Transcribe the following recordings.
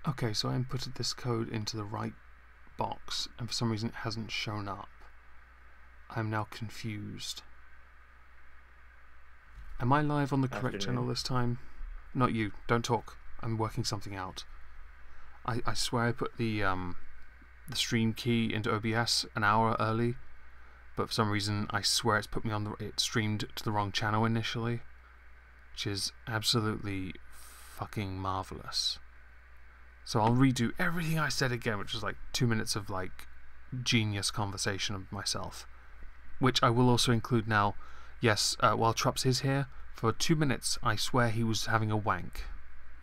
Okay, so I inputted this code into the right box, and for some reason it hasn't shown up. I'm now confused. Am I live on the correct channel this time? Not you. Don't talk. I'm working something out. I swear I put the stream key into OBS an hour early, but for some reason I swear it's put me on the it streamed to the wrong channel initially, which is absolutely fucking marvelous. So I'll redo everything I said again, which is like 2 minutes of like genius conversation of myself, which I will also include now. Yes, while Trups is here, for 2 minutes I swear he was having a wank.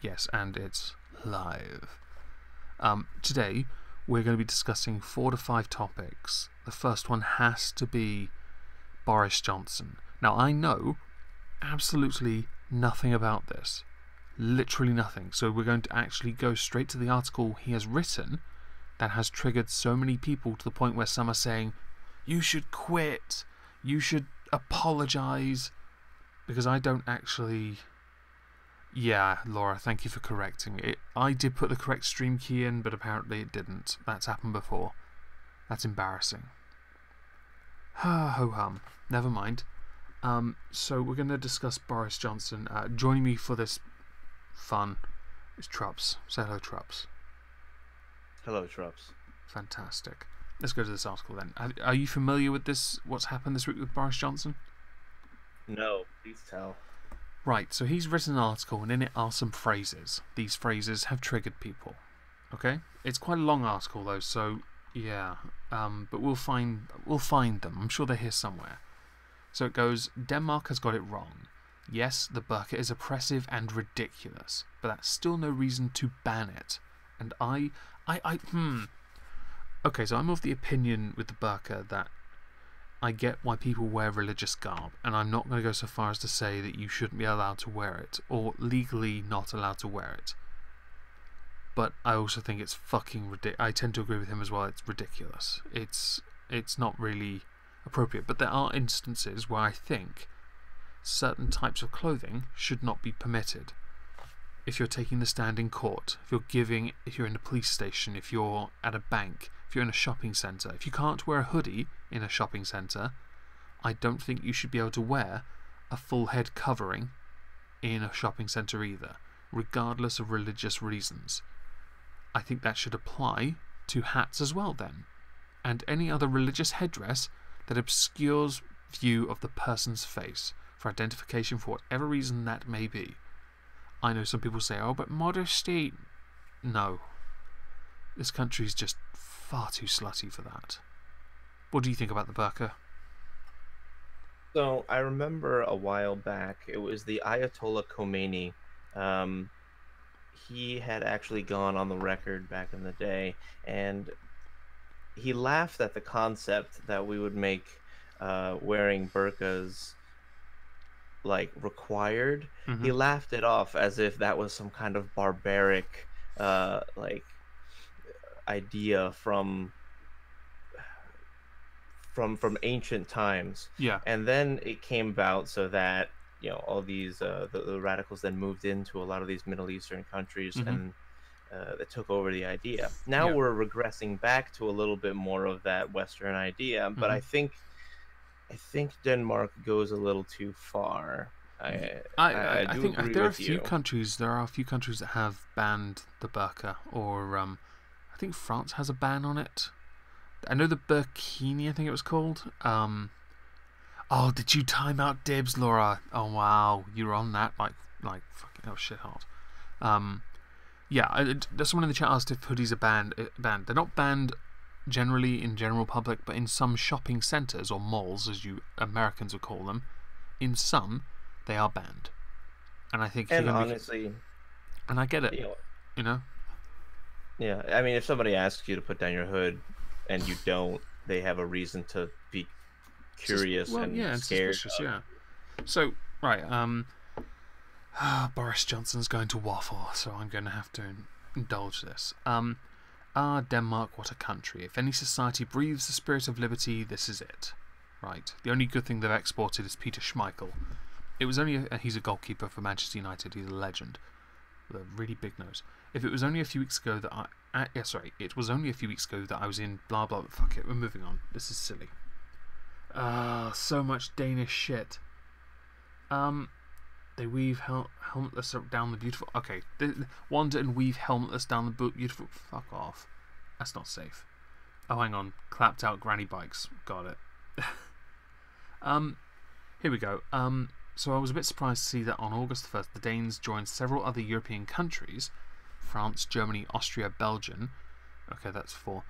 Yes, and it's live. Today we're going to be discussing 4 to 5 topics. The first one has to be Boris Johnson. Now I know absolutely nothing about this. Literally nothing. So we're going to actually go straight to the article he has written that has triggered so many people to the point where some are saying, you should quit, you should apologise, because I don't actually... Yeah, Laura, thank you for correcting it. I did put the correct stream key in, but apparently it didn't. That's happened before. That's embarrassing. Ho-hum. Never mind. So we're going to discuss Boris Johnson. Joining me for this fun is Trups. Say hello, Trups. Hello, Trups. Fantastic. Let's go to this article then. Are you familiar with this? What's happened this week with Boris Johnson? No, please tell. Right, so he's written an article and in it are some phrases. These phrases have triggered people. Okay? It's quite a long article though, so yeah. But we'll find them. I'm sure they're here somewhere. So it goes, Denmark has got it wrong. Yes, the burqa is oppressive and ridiculous, but that's still no reason to ban it. And Okay, so I'm of the opinion with the burqa that I get why people wear religious garb, and I'm not going to go so far as to say that you shouldn't be allowed to wear it, or legally not allowed to wear it. But I also think it's fucking ridiculous. I tend to agree with him as well. It's ridiculous. It's not really appropriate. But there are instances where I think certain types of clothing should not be permitted. If you're taking the stand in court, if you're in a police station, if you're at a bank, if you're in a shopping centre, if you can't wear a hoodie in a shopping centre, I don't think you should be able to wear a full head covering in a shopping centre either, regardless of religious reasons. I think that should apply to hats as well then, and any other religious headdress that obscures view of the person's face for identification for whatever reason that may be. I know some people say, oh, but modesty... No. This country's just far too slutty for that. What do you think about the burqa? So, I remember a while back, it was the Ayatollah Khomeini. He had actually gone on the record back in the day, and he laughed at the concept that we would make wearing burqas like required. He laughed it off as if that was some kind of barbaric like idea from ancient times. Yeah. And then it came about so that, you know, all these the radicals then moved into a lot of these Middle Eastern countries and that took over the idea. Now we're regressing back to a little bit more of that Western idea, but I think Denmark goes a little too far. I do think agree there are a with few you. countries. There are a few countries that have banned the burqa, or I think France has a ban on it. I know the burkini, I think it was called. Oh, did you time out dibs, Laura? Oh wow, you were on that like fucking hell, shit hot. Yeah, there's someone in the chat asked if hoodies are banned. They're not banned generally in general public, but in some shopping centres or malls, as you Americans would call them, in some they are banned. And I think, and honestly, and I get it, you know. Yeah, I mean, if somebody asks you to put down your hood and you don't, they have a reason to be curious and scared. Suspicious, yeah. So right, Boris Johnson's going to waffle, so I'm going to have to indulge this. Denmark, what a country. If any society breathes the spirit of liberty, this is it. Right. The only good thing they've exported is Peter Schmeichel. It was only he's a goalkeeper for Manchester United. He's a legend. with a really big nose. If it was only a few weeks ago that it was only a few weeks ago that I was in blah blah. Fuck it, we're moving on. This is silly. So much Danish shit. They weave helmetless down the beautiful. Okay, they wander and weave helmetless down the beautiful. Fuck off. That's not safe. Oh, hang on. Clapped out granny bikes. Got it. Here we go. So I was a bit surprised to see that on August 1st, the Danes joined several other European countries, France, Germany, Austria, Belgium. Okay, that's 4.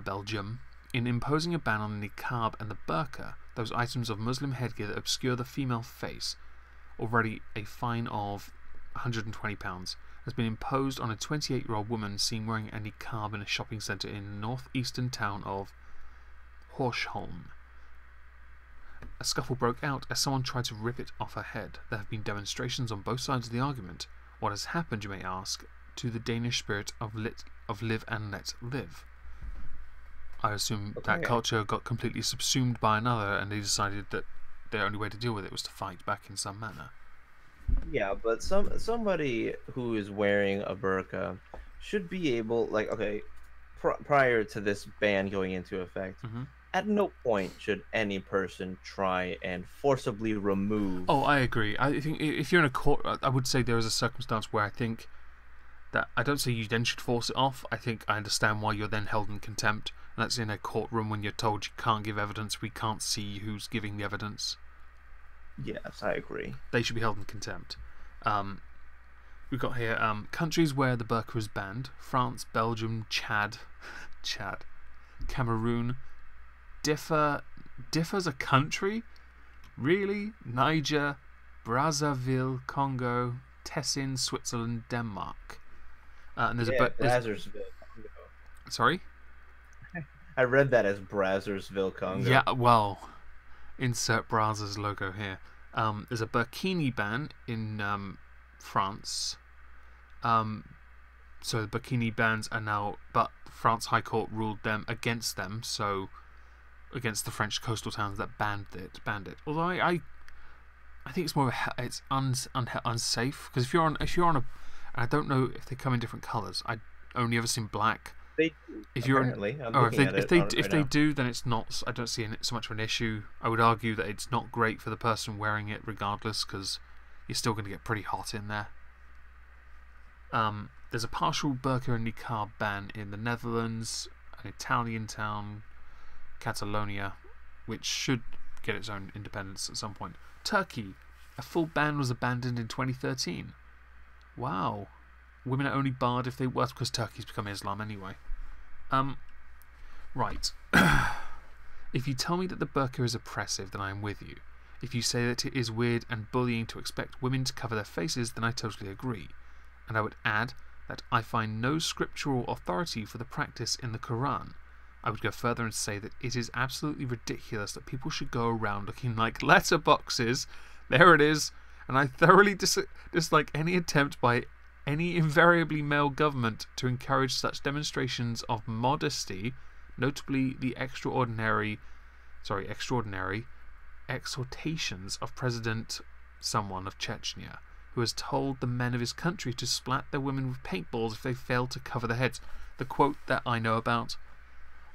Belgium. In imposing a ban on the niqab and the burqa, those items of Muslim headgear that obscure the female face. Already a fine of £120 has been imposed on a 28-year-old woman seen wearing a niqab in a shopping centre in the northeastern town of Horsholm. A scuffle broke out as someone tried to rip it off her head. There have been demonstrations on both sides of the argument. What has happened, you may ask, to the Danish spirit of live and let live? I assume that culture got completely subsumed by another, and they decided that the only way to deal with it was to fight back in some manner. Yeah, but somebody who is wearing a burqa should be able, like, okay, prior to this ban going into effect, at no point should any person try and forcibly remove. Oh, I agree. I think if you're in a court, I would say there is a circumstance where I think that I don't say you then should force it off. I think I understand why you're then held in contempt. And that's in a courtroom when you're told you can't give evidence. We can't see who's giving the evidence. Yes, I agree. They should be held in contempt. We've got here countries where the burqa is banned: France, Belgium, Chad, Cameroon. Differ's a country? Really? Niger, Brazzaville, Congo, Tessin, Switzerland, Denmark. And there's Brazzaville, Congo. Sorry? I read that as Brazzaville, Congo. Yeah, well, insert Brazzers logo here. There's a burkini ban in France. So the burkini bans are now, but France High Court ruled against them, so against the French coastal towns that banned it. Although I think it's more of it's unsafe, because if you're on a, I don't know if they come in different colours. I only ever seen black. They do, if they do, then it's not. I don't see so much of an issue. I would argue that it's not great for the person wearing it, regardless, because you're still going to get pretty hot in there. There's a partial burqa and niqab ban in the Netherlands, an Italian town, Catalonia, which should get its own independence at some point. Turkey, a full ban was abandoned in 2013. Wow. Women are only barred if they work, because Turkey's become Islam anyway. Right. If you tell me that the burqa is oppressive, then I am with you. If you say that it is weird and bullying to expect women to cover their faces, then I totally agree. And I would add that I find no scriptural authority for the practice in the Quran. I would go further and say that it is absolutely ridiculous that people should go around looking like letterboxes. There it is. And I thoroughly dislike any attempt by any invariably male government to encourage such demonstrations of modesty, notably the extraordinary exhortations of President someone of Chechnya, who has told the men of his country to splat their women with paintballs if they fail to cover their heads. The quote that I know about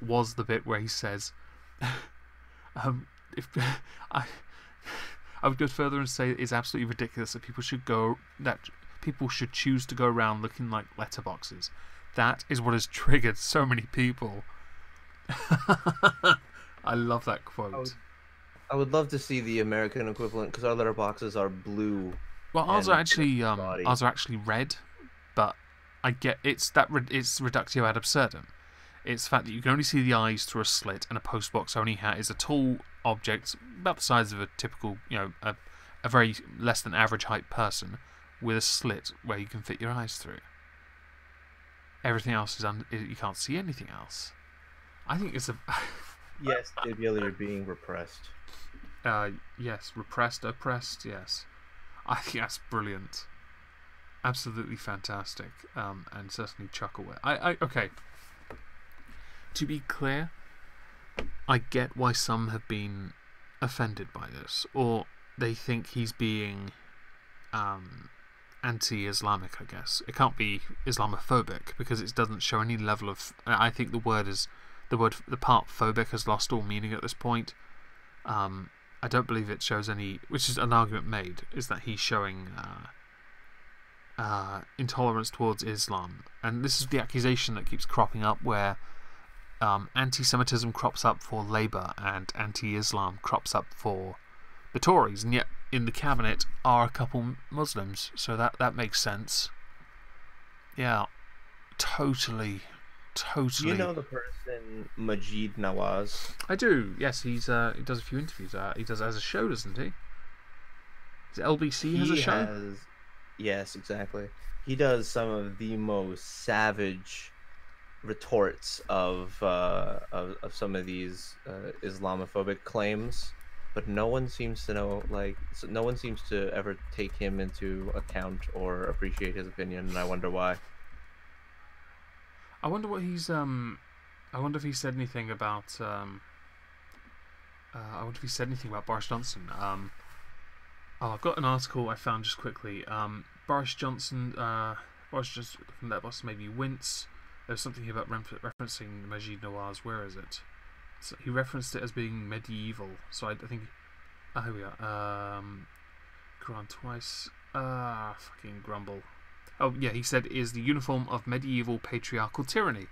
was the bit where he says, I would go further and say it's absolutely ridiculous that people should choose to go around looking like letterboxes. That is what has triggered so many people. I love that quote. I would love to see the American equivalent, because our letterboxes are blue. Well, ours are actually red, but I get it's reductio ad absurdum. It's the fact that you can only see the eyes through a slit, and a postbox only is a tall object about the size of a typical, a very less than average height person, with a slit where you can fit your eyes through. Everything else is you can't see anything else. I think it's a yes, Gabriel, you're being repressed. Yes, repressed, oppressed. Yes, I think that's brilliant. Absolutely fantastic. And certainly chuckle. Okay. To be clear, I get why some have been offended by this, or they think he's being anti-Islamic, I guess. It can't be Islamophobic because it doesn't show any level of. I think the part phobic has lost all meaning at this point. I don't believe it shows any, which is an argument made, is that he's showing intolerance towards Islam, and this is the accusation that keeps cropping up, where anti-Semitism crops up for Labour and anti-Islam crops up for the Tories, and yet in the cabinet are a couple Muslims, so that makes sense. Yeah, totally. You know the person Majid Nawaz? I do. Yes, he does a few interviews. He does as a show, doesn't he? Is it LBC has a show? Yes, exactly. He does some of the most savage retorts of some of these Islamophobic claims, but no one seems to know. No one seems to ever take him into account or appreciate his opinion, and I wonder why. I wonder what he's. I wonder if he said anything about. I wonder if he said anything about Boris Johnson. I've got an article I found just quickly. Boris Johnson. Boris just that boss made me wince. There's something here about referencing Majid Nawaz. Where is it? So he referenced it as being medieval. So I think. Here we are. Grant twice. Fucking grumble. Oh, yeah, he said is the uniform of medieval patriarchal tyranny.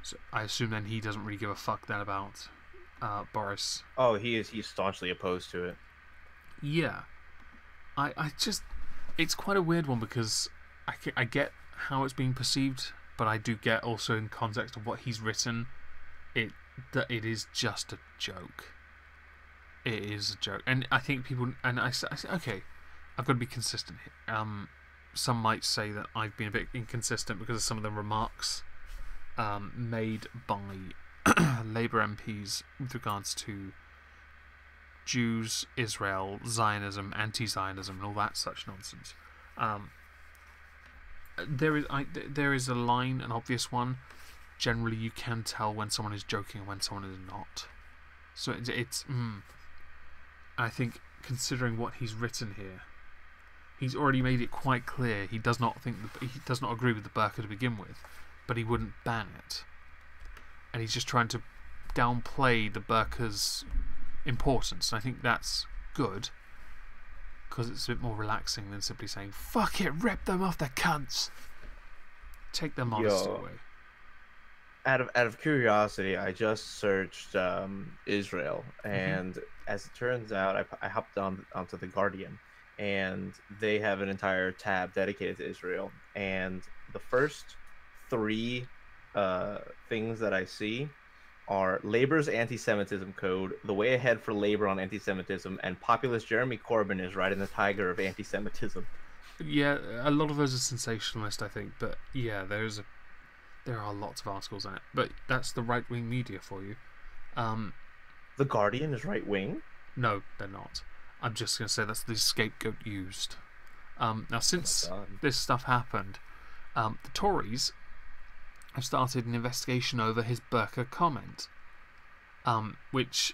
So I assume then he doesn't really give a fuck then about Boris. Oh, he's staunchly opposed to it. Yeah. I just... It's quite a weird one because I get how it's being perceived, but I do get also in context of what he's written, that it is just a joke. It is a joke. And I think people... And I say, okay, I've got to be consistent here. Some might say that I've been a bit inconsistent because of some of the remarks made by Labour MPs with regards to Jews, Israel, Zionism, anti-Zionism, and all that such nonsense. There is a line, an obvious one. Generally, you can tell when someone is joking and when someone is not. So I think, considering what he's written here, he's already made it quite clear he does not agree with the burqa to begin with, but he wouldn't ban it, and he's just trying to downplay the burqa's importance. And I think that's good because it's a bit more relaxing than simply saying "fuck it, rip them off, the cunts." Take their modesty away. Out of curiosity, I just searched Israel, and as it turns out, I hopped onto the Guardian. And they have an entire tab dedicated to Israel. And the first three things that I see are Labor's anti-Semitism code, the way ahead for Labor on anti-Semitism, and populist Jeremy Corbyn is riding the tiger of anti-Semitism. Yeah, a lot of those are sensationalist, I think. But yeah, there are lots of articles on it. But that's the right-wing media for you. The Guardian is right-wing? No, they're not. I'm just going to say that's the scapegoat used. Now, since this stuff happened, the Tories have started an investigation over his burqa comment, which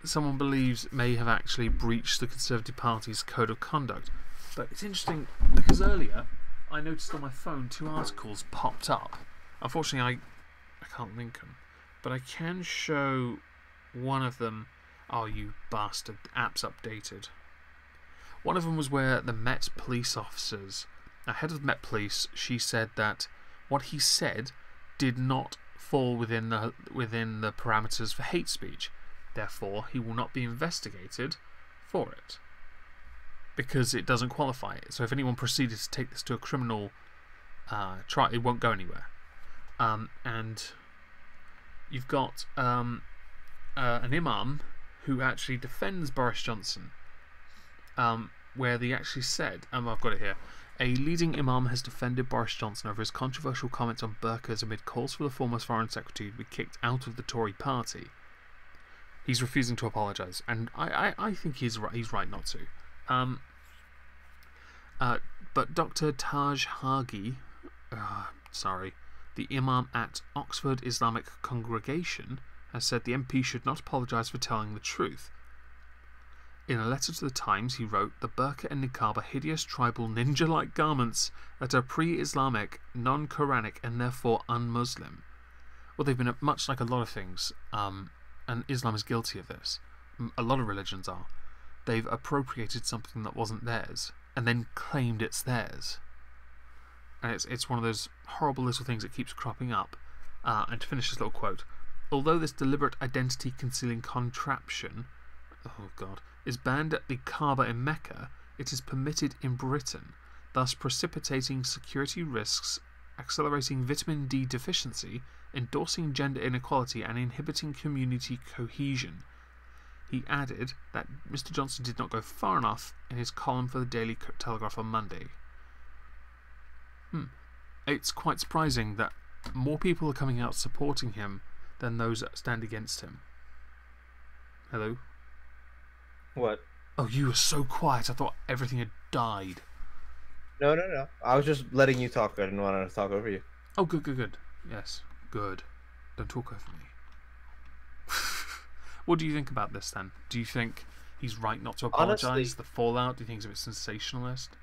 someone believes may have actually breached the Conservative Party's code of conduct. But it's interesting because earlier I noticed on my phone 2 articles popped up. Unfortunately, I can't link them, but I can show one of them. Oh, you bastard. The app's updated. One of them was where the Met police officers, head of the Met Police, she said that what he said did not fall within the parameters for hate speech. Therefore, he will not be investigated for it because it doesn't qualify it. So if anyone proceeded to take this to a criminal trial, it won't go anywhere. And you've got an imam who actually defends Boris Johnson, where they actually said, I've got it here, a leading imam has defended Boris Johnson over his controversial comments on burqas amid calls for the former foreign secretary to be kicked out of the Tory party. He's refusing to apologise, and I think he's right not to. But Dr. Taj Hagi, the imam at Oxford Islamic Congregation, has said the MP should not apologise for telling the truth. In a letter to the Times, he wrote, "The burqa and niqab are hideous tribal ninja-like garments that are pre-Islamic, non-Quranic, and therefore un-Muslim." Well, they've been much like a lot of things, and Islam is guilty of this. A lot of religions are. They've appropriated something that wasn't theirs and then claimed it's theirs. And it's one of those horrible little things that keeps cropping up. And to finish this little quote, "Although this deliberate identity concealing contraption, oh God, is banned at the Kaaba in Mecca, it is permitted in Britain, thus precipitating security risks, accelerating vitamin D deficiency, endorsing gender inequality, and inhibiting community cohesion." He added that Mr. Johnson did not go far enough in his column for the Daily Telegraph on Monday. It's quite surprising that more people are coming out supporting him than those that stand against him. Hello? What? Oh, you were so quiet. I thought everything had died. No. I was just letting you talk. I didn't want to talk over you. Oh, good. Yes, good. Don't talk over me. What do you think about this then? Do you think he's right not to apologize? Honestly, the fallout? Do you think it's a bit sensationalist?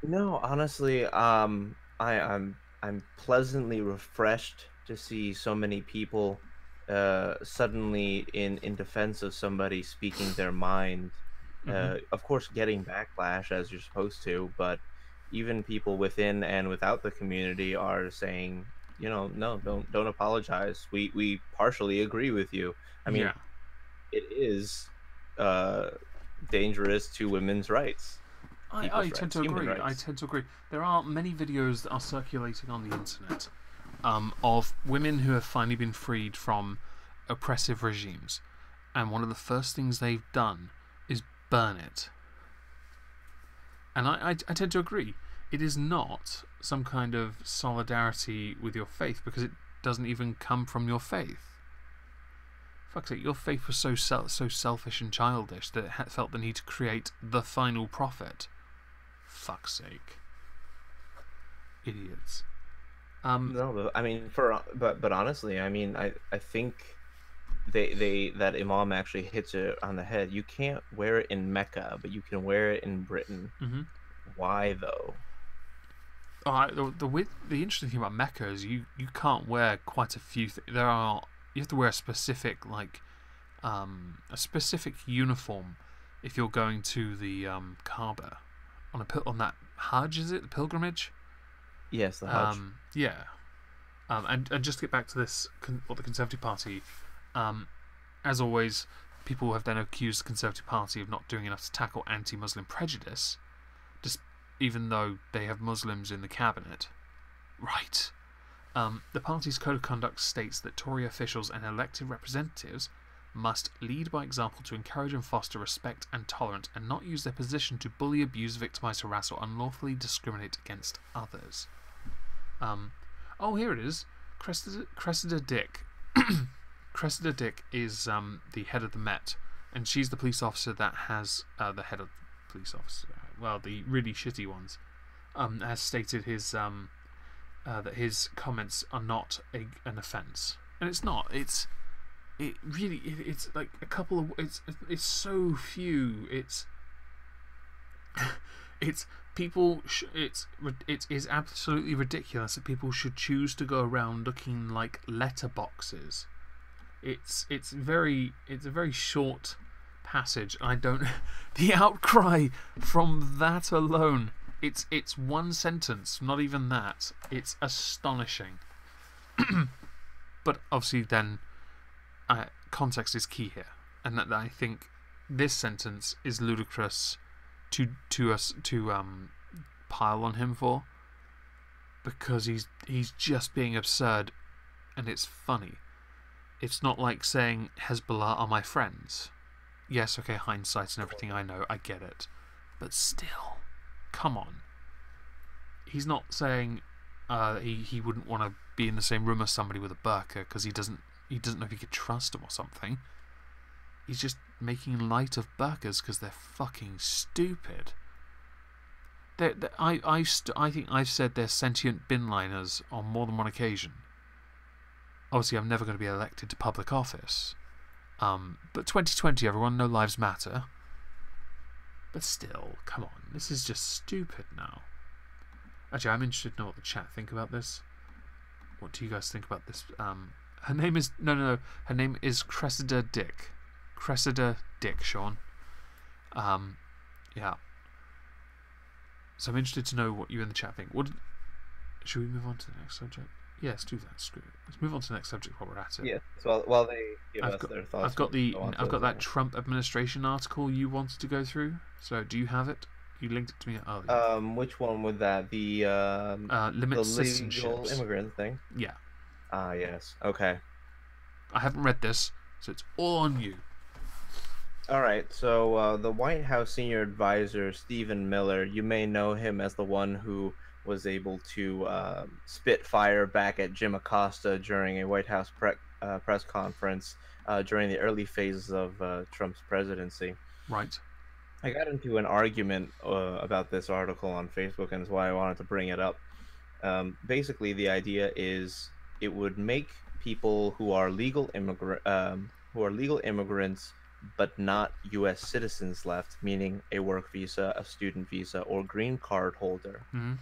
no, honestly, I'm pleasantly refreshed to see so many people suddenly in defense of somebody speaking their mind. Of course, getting backlash as you're supposed to, but even people within and without the community are saying, no, don't apologize. We partially agree with you. I mean, it is dangerous to women's rights. I tend to agree. There are many videos that are circulating on the internet of women who have finally been freed from oppressive regimes, and one of the first things they've done is burn it. And I tend to agree. It is not some kind of solidarity with your faith, because it doesn't even come from your faith. Fuck's sake, your faith was so selfish and childish that it felt the need to create the final prophet. Fuck's sake. Idiots. No, I mean, but honestly, I mean, I think that Imam actually hits it on the head. You can't wear it in Mecca, but you can wear it in Britain. Why though? The interesting thing about Mecca is you can't wear quite a few things. You have to wear a specific uniform if you're going to the Kaaba on that Hajj, is it the pilgrimage? Yes, the Hajj. And just to get back to this, what the Conservative Party, as always, people have then accused the Conservative Party of not doing enough to tackle anti-Muslim prejudice, just even though they have Muslims in the cabinet. Right. The party's code of conduct states that Tory officials and elected representatives must lead by example to encourage and foster respect and tolerance, and not use their position to bully, abuse, victimize, harass, or unlawfully discriminate against others. Oh, here it is. Cressida Dick. Cressida Dick is the head of the Met, and she's the police officer that has the head of the police officer. Well, the really shitty ones. Has stated his that his comments are not an offence, and it's not. It's like a couple of it's so few. It's people. It is absolutely ridiculous that people should choose to go around looking like letterboxes. It's a very short passage. I don't. The outcry from that alone. It's one sentence. Not even that. It's astonishing. But obviously, then context is key here, and that I think this sentence is ludicrous to pile on him for, because he's just being absurd, and it's funny. It's not like saying Hezbollah are my friends. Yes, okay, hindsight and everything, I know, I get it, but still, come on. He's not saying he wouldn't want to be in the same room as somebody with a burqa because he doesn't know if he could trust them or something. He's just making light of burqas because they're fucking stupid. I think I've said they're sentient bin liners on more than one occasion. Obviously, I'm never going to be elected to public office. But 2020, everyone, no lives matter. But still, come on, this is just stupid now. Actually, I'm interested to know what the chat think about this. What do you guys think about this? Her name is no. Her name is Cressida Dick. Cressida Dick, Sean. Yeah. So I'm interested to know what you in the chat think. Should we move on to the next subject? Yeah, let's do that. Screw it. Let's move on to the next subject while we're at it. Yeah. So while they give us their thoughts, I've got that Trump administration article you wanted to go through. So do you have it? You linked it to me earlier. Which one would that? The limit the legal immigrant thing. Yeah. Ah, yes. Okay. I haven't read this, so it's all on you. All right. So the White House senior advisor Stephen Miller, you may know him as the one who was able to spit fire back at Jim Acosta during a White House press conference during the early phases of Trump's presidency. Right. I got into an argument about this article on Facebook, and that's why I wanted to bring it up. Basically, the idea is it would make people who are legal immigrants but not U.S. citizens left, meaning a work visa, a student visa, or green card holder. Mm-hmm.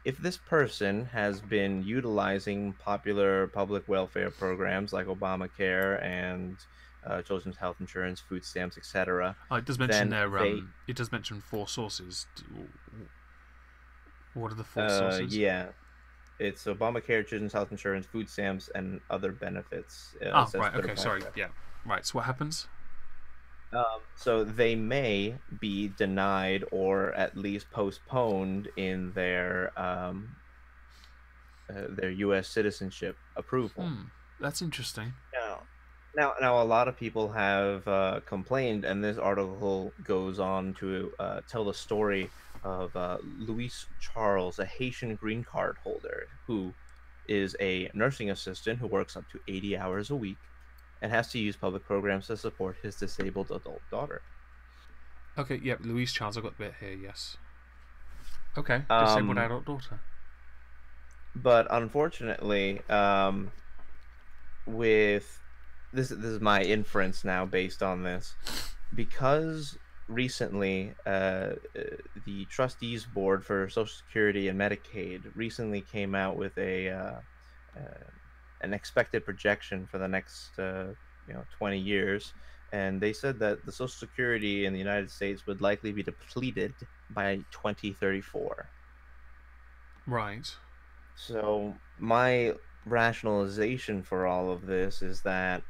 If this person has been utilizing popular public welfare programs like Obamacare and children's health insurance, food stamps, etc. It does mention it does mention 4 sources. What are the 4 sources? Yeah, it's Obamacare, children's health insurance, food stamps, and other benefits. Right. Okay. Sorry. Yeah. Right. So what happens? So they may be denied or at least postponed in their U.S. citizenship approval. That's interesting. Now, a lot of people have complained, and this article goes on to tell the story of Luis Charles, a Haitian green card holder who is a nursing assistant who works up to 80 hours a week and has to use public programs to support his disabled adult daughter. Okay, yep, Luis Charles, I've got the bit here, yes. Okay, disabled adult daughter. But unfortunately, with this is my inference now based on this, because recently the trustees board for Social Security and Medicaid recently came out with an expected projection for the next 20 years, and they said that the Social Security in the United States would likely be depleted by 2034. Right. So my rationalization for all of this is that,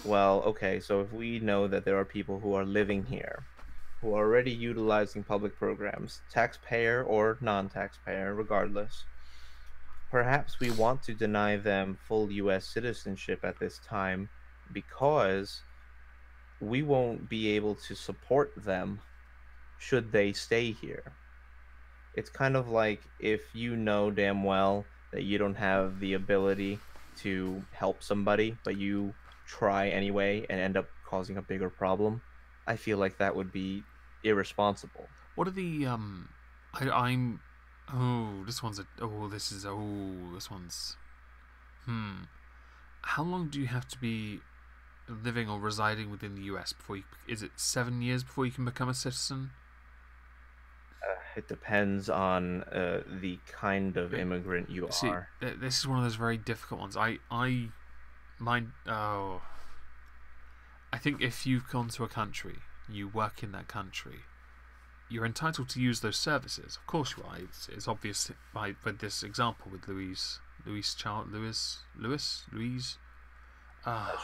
well, okay, so if we know that there are people who are living here who are already utilizing public programs, taxpayer or non-taxpayer, regardless, perhaps we want to deny them full U.S. citizenship at this time because we won't be able to support them should they stay here. It's kind of like if you know damn well that you don't have the ability to help somebody, but you try anyway and end up causing a bigger problem. I feel like that would be irresponsible. What are the this one's how long do you have to be living or residing within the US before is it 7 years before you can become a citizen? It depends on the kind of immigrant you are. This is one of those very difficult ones. I think if you've gone to a country, you work in that country, you're entitled to use those services. Of course you are. It's obvious by this example with Louise.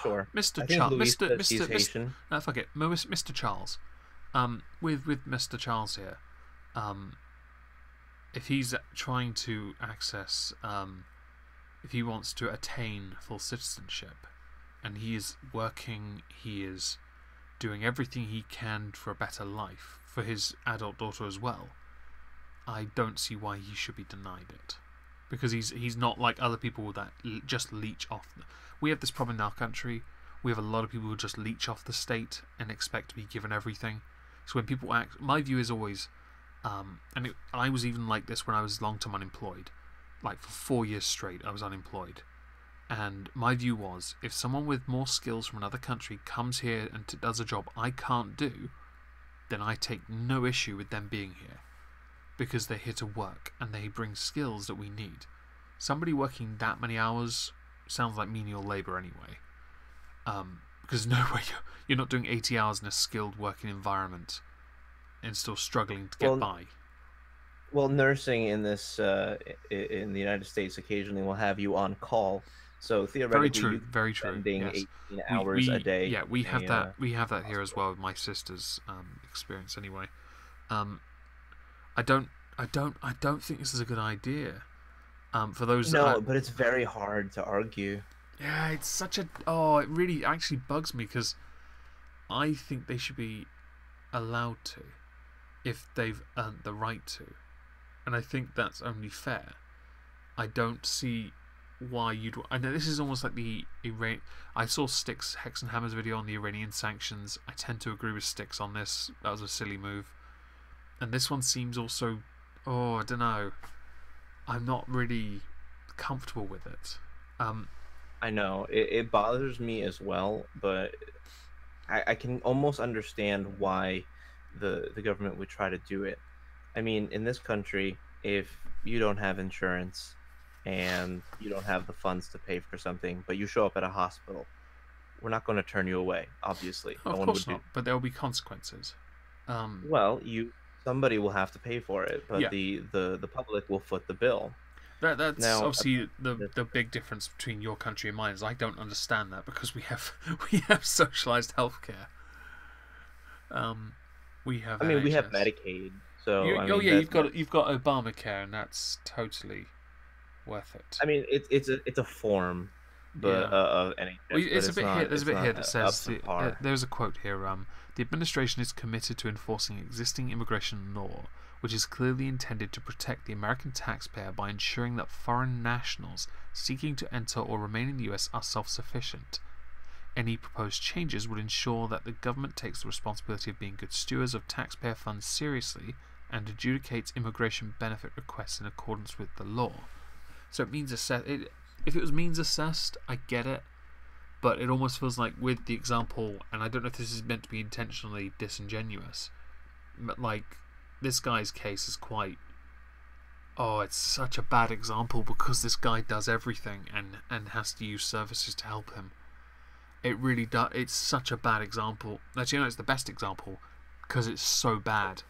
Sure. Mr. Charles. No, fuck it. Mr. Charles. With Mr. Charles here. If he's trying to access, if he wants to attain full citizenship, and he is working, he is doing everything he can for a better life for his adult daughter as well, I don't see why he should be denied it, because he's not like other people that just leech off. We have this problem in our country. We have a lot of people who just leech off the state and expect to be given everything. So when people act, my view is always, I was even like this when I was long-term unemployed. Like for 4 years straight, I was unemployed. And my view was, if someone with more skills from another country comes here and does a job I can't do, then I take no issue with them being here, because they're here to work and they bring skills that we need. Somebody working that many hours sounds like menial labour anyway. Because no way you're not doing 80 hours in a skilled working environment and still struggling to get by. Well, nursing in this in the United States occasionally will have you on call, so theoretically, very true. Spending Yes. 18 hours a day. Yeah, we have that. We have that here as well with my sister's experience. Anyway, I don't think this is a good idea. For those. No, but it's very hard to argue. Yeah, it's such a. Oh, it really actually bugs me because I think they should be allowed to, if they've earned the right to. And I think that's only fair. I don't see why you'd. I know this is almost like the Iran. I saw Sticks Hex and Hammer's video on the Iranian sanctions. I tend to agree with Sticks on this. That was a silly move. And this one seems also. Oh, I don't know. I'm not really comfortable with it. I know it bothers me as well, but I can almost understand why the government would try to do it. I mean, in this country, if you don't have insurance and you don't have the funds to pay for something, but you show up at a hospital, we're not going to turn you away, obviously. Of course not, but there will be consequences. Well, somebody will have to pay for it, but the public will foot the bill. That's now, obviously the big difference between your country and mine is I don't understand that because we have socialized healthcare. We have. NHS. We have Medicaid. So you've got Obamacare, and that's totally worth it. I mean, it's a form, but of NHS. Well, there's a bit here that says there's a quote here. The administration is committed to enforcing existing immigration law, which is clearly intended to protect the American taxpayer by ensuring that foreign nationals seeking to enter or remain in the U.S. are self-sufficient. Any proposed changes would ensure that the government takes the responsibility of being good stewards of taxpayer funds seriously and adjudicates immigration benefit requests in accordance with the law. So it means if it was means assessed, I get it, but it almost feels like with the example, and I don't know if this is meant to be intentionally disingenuous, but like this guy's case is quite. Oh, it's such a bad example because this guy does everything and has to use services to help him. It really does. It's such a bad example. Actually, it's the best example because it's so bad.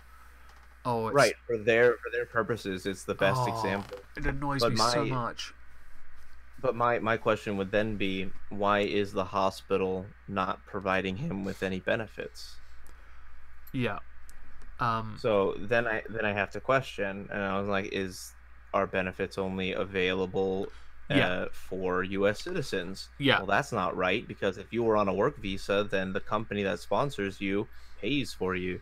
Oh, it's... right. For their purposes, it's the best example. It annoys me so much. But my question would then be, why is the hospital not providing him with any benefits? Yeah. So then I have to question, and I was like, are benefits only available for U.S. citizens? Yeah. Well, that's not right, because if you were on a work visa, then the company that sponsors you pays for you.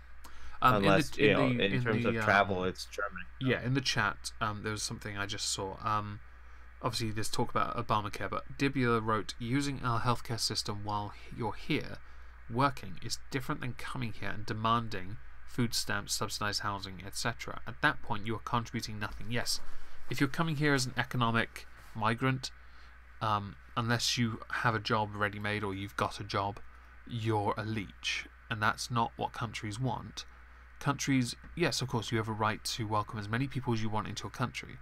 Unless, in terms of travel, it's Germany. Yeah, in the chat, there was something I just saw. Obviously, there's talk about Obamacare, but Dibula wrote, using our healthcare system while you're here working is different than coming here and demanding food stamps, subsidized housing, etc. At that point, you are contributing nothing. Yes, if you're coming here as an economic migrant, unless you have a job ready-made or you've got a job, you're a leech, and that's not what countries want. Countries, yes, of course, you have a right to welcome as many people as you want into your country,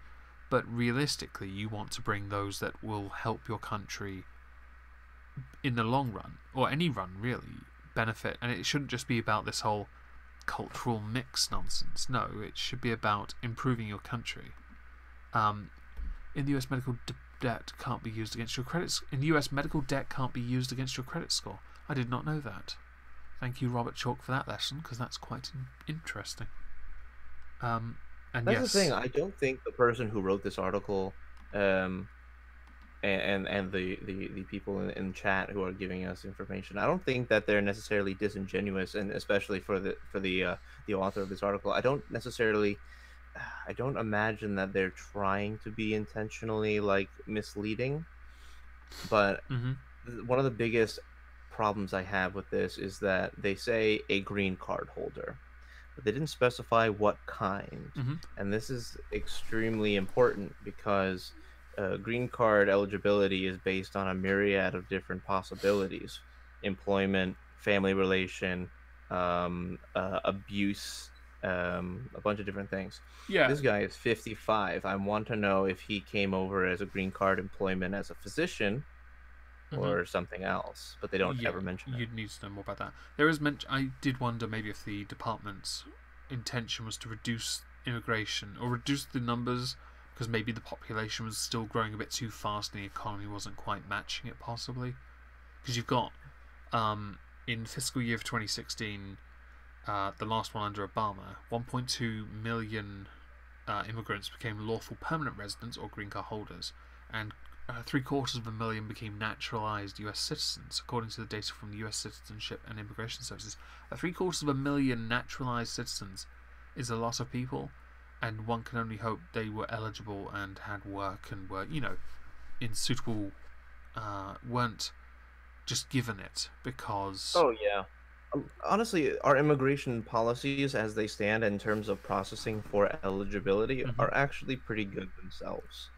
but realistically, you want to bring those that will help your country in the long run, or any run really, benefit. And it shouldn't just be about this whole cultural mix nonsense. No, it should be about improving your country. In the US, medical debt can't be used against your credit. In the US, medical debt can't be used against your credit score. I did not know that. Thank you, Robert Chalk, for that lesson, because that's quite interesting. And that's the thing. I don't think the person who wrote this article, and the people in chat who are giving us information, I don't think that they're necessarily disingenuous, and especially for the author of this article, I don't imagine that they're trying to be intentionally like misleading. But one of the biggest problems I have with this is that they say a green card holder, but they didn't specify what kind. And this is extremely important because green card eligibility is based on a myriad of different possibilities: employment, family relation, abuse, a bunch of different things. Yeah. This guy is 55. I want to know if he came over as a green card employment as a physician Hmm. or something else, but they don't Yeah, ever mention it. you'd need to know more about that. There is I did wonder maybe if the department's intention was to reduce immigration or reduce the numbers because maybe the population was still growing a bit too fast and the economy wasn't quite matching it, possibly. Because you've got in fiscal year of 2016, the last one under Obama, 1.2 million immigrants became lawful permanent residents or green card holders, and 750,000 became naturalized U.S. citizens, according to the data from the U.S. Citizenship and Immigration Services. 750,000 naturalized citizens is a lot of people, and one can only hope they were eligible and had work and were, in suitable, weren't just given it because. Oh yeah. Honestly, our immigration policies, as they stand in terms of processing for eligibility, Mhm. are actually pretty good themselves.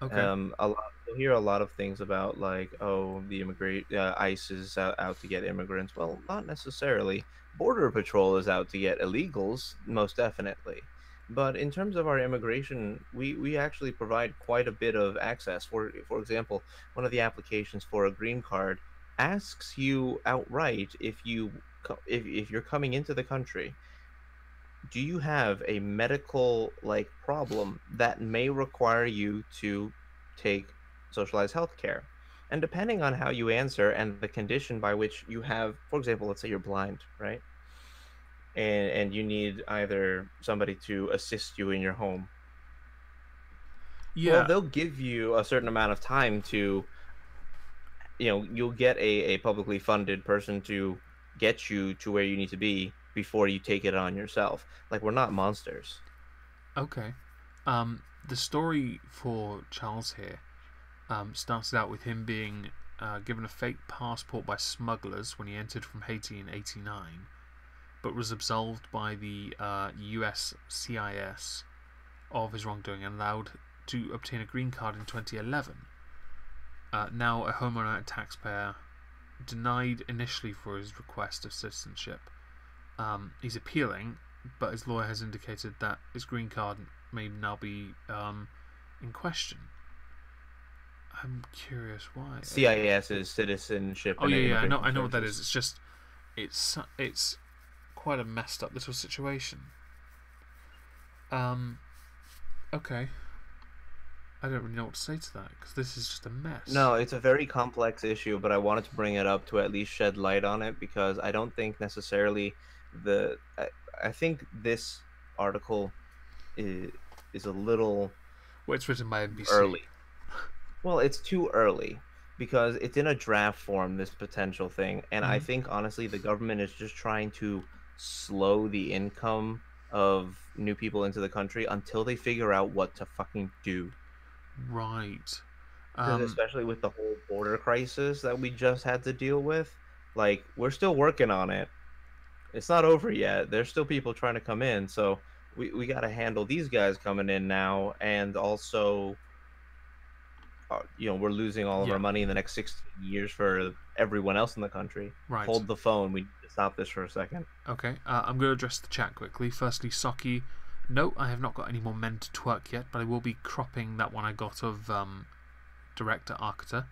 Okay. A lot you'll hear a lot of things about like, oh, the ICE is out to get immigrants. Well, not necessarily. Border Patrol is out to get illegals, most definitely. But in terms of our immigration, we actually provide quite a bit of access. For example, one of the applications for a green card asks you outright if you're coming into the country, do you have a medical like problem that may require you to take socialized health care? And depending on how you answer and the condition by which you have, for example, let's say you're blind, right? And you need either somebody to assist you in your home. Well, Yeah. they'll give you a certain amount of time to, you'll get a publicly funded person to get you to where you need to be before you take it on yourself. Like, we're not monsters. Okay. The story for Charles here started out with him being given a fake passport by smugglers when he entered from Haiti in '89, but was absolved by the US CIS of his wrongdoing and allowed to obtain a green card in 2011. Now a homeowner and taxpayer, denied initially for his request of citizenship. He's appealing, but his lawyer has indicated that his green card may now be in question. I'm curious why. CIS is Citizenship Oh and yeah, yeah. I know. Immigration I know what that Services. is. It's just, it's quite a messed up little situation. Um. Okay. I don't really know what to say to that because this is just a mess. No, it's a very complex issue, but I wanted to bring it up to at least shed light on it because I don't think necessarily the I think this article is, is a little Well, it's written by NBC. early. Well, it's too early because it's in a draft form, this potential thing. And I Mm-hmm. think, honestly, the government is just trying to slow the income of new people into the country until they figure out what to fucking do. Right. Because Um. especially with the whole border crisis that we just had to deal with, like, we're still working on it. It's not over yet. There's still people trying to come in. So we got to handle these guys coming in now. And also, we're losing all of our Yeah. money in the next 16 years for everyone else in the country. Right. Hold the phone. We need to stop this for a second. Okay. I'm going to address the chat quickly. Firstly, Saki. No, I have not got any more men to twerk yet, but I will be cropping that one I got of director Arcata.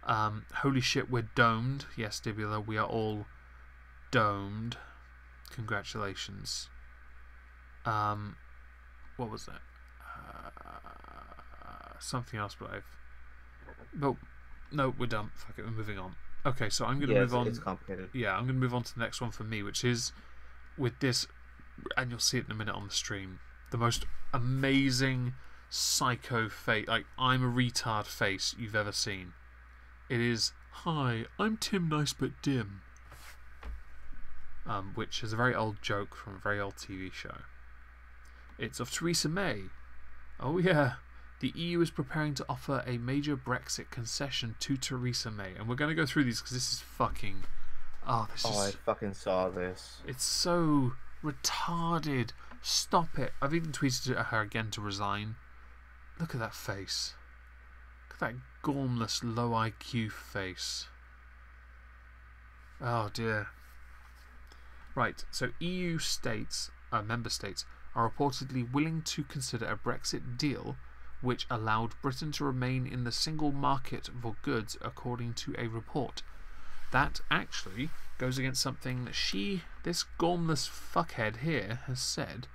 Holy shit, we're domed. Yes, Dibula, we are all domed. Congratulations. What was that? Something else, but I've. No, we're done. Fuck it, we're moving on. Okay, so I'm going to Yeah, move on. it's complicated. Yeah, I'm going to move on to the next one for me, which is with this, and you'll see it in a minute on the stream. The most amazing psycho face, like I'm a retard face you've ever seen. It is, hi, I'm Tim Nice but Dim. Which is a very old joke from a very old TV show. It's of Theresa May. Oh yeah, the EU is preparing to offer a major Brexit concession to Theresa May, and we're going to go through these because this is fucking. Oh, this Oh, I is. fucking saw this. It's so retarded. Stop it. I've even tweeted at her again to resign. Look at that face. Look at that gormless, low IQ face. Oh dear. Right, so EU states, member states, are reportedly willing to consider a Brexit deal which allowed Britain to remain in the single market for goods, according to a report. That actually goes against something that this gormless fuckhead here, has said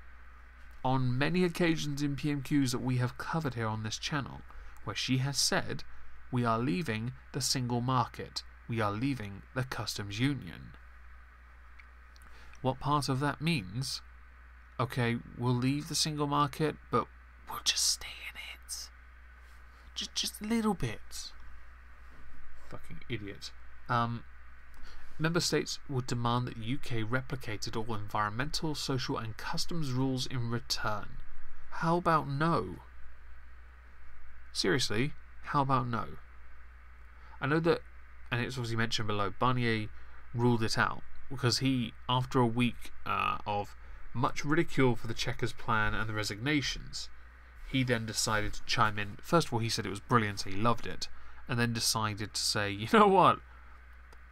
on many occasions in PMQs that we have covered here on this channel, where she has said, we are leaving the single market, we are leaving the customs union. What part of that means, okay, we'll leave the single market, but we'll just stay in it. Just a little bit. Fucking idiot. Member states would demand that the UK replicated all environmental, social and customs rules in return. How about no? Seriously, how about no? I know that, and it's obviously mentioned below, Barnier ruled it out because he, after a week of much ridicule for the Chequers plan and the resignations, he then decided to chime in. First of all, he said it was brilliant, he loved it, and then decided to say, you know what?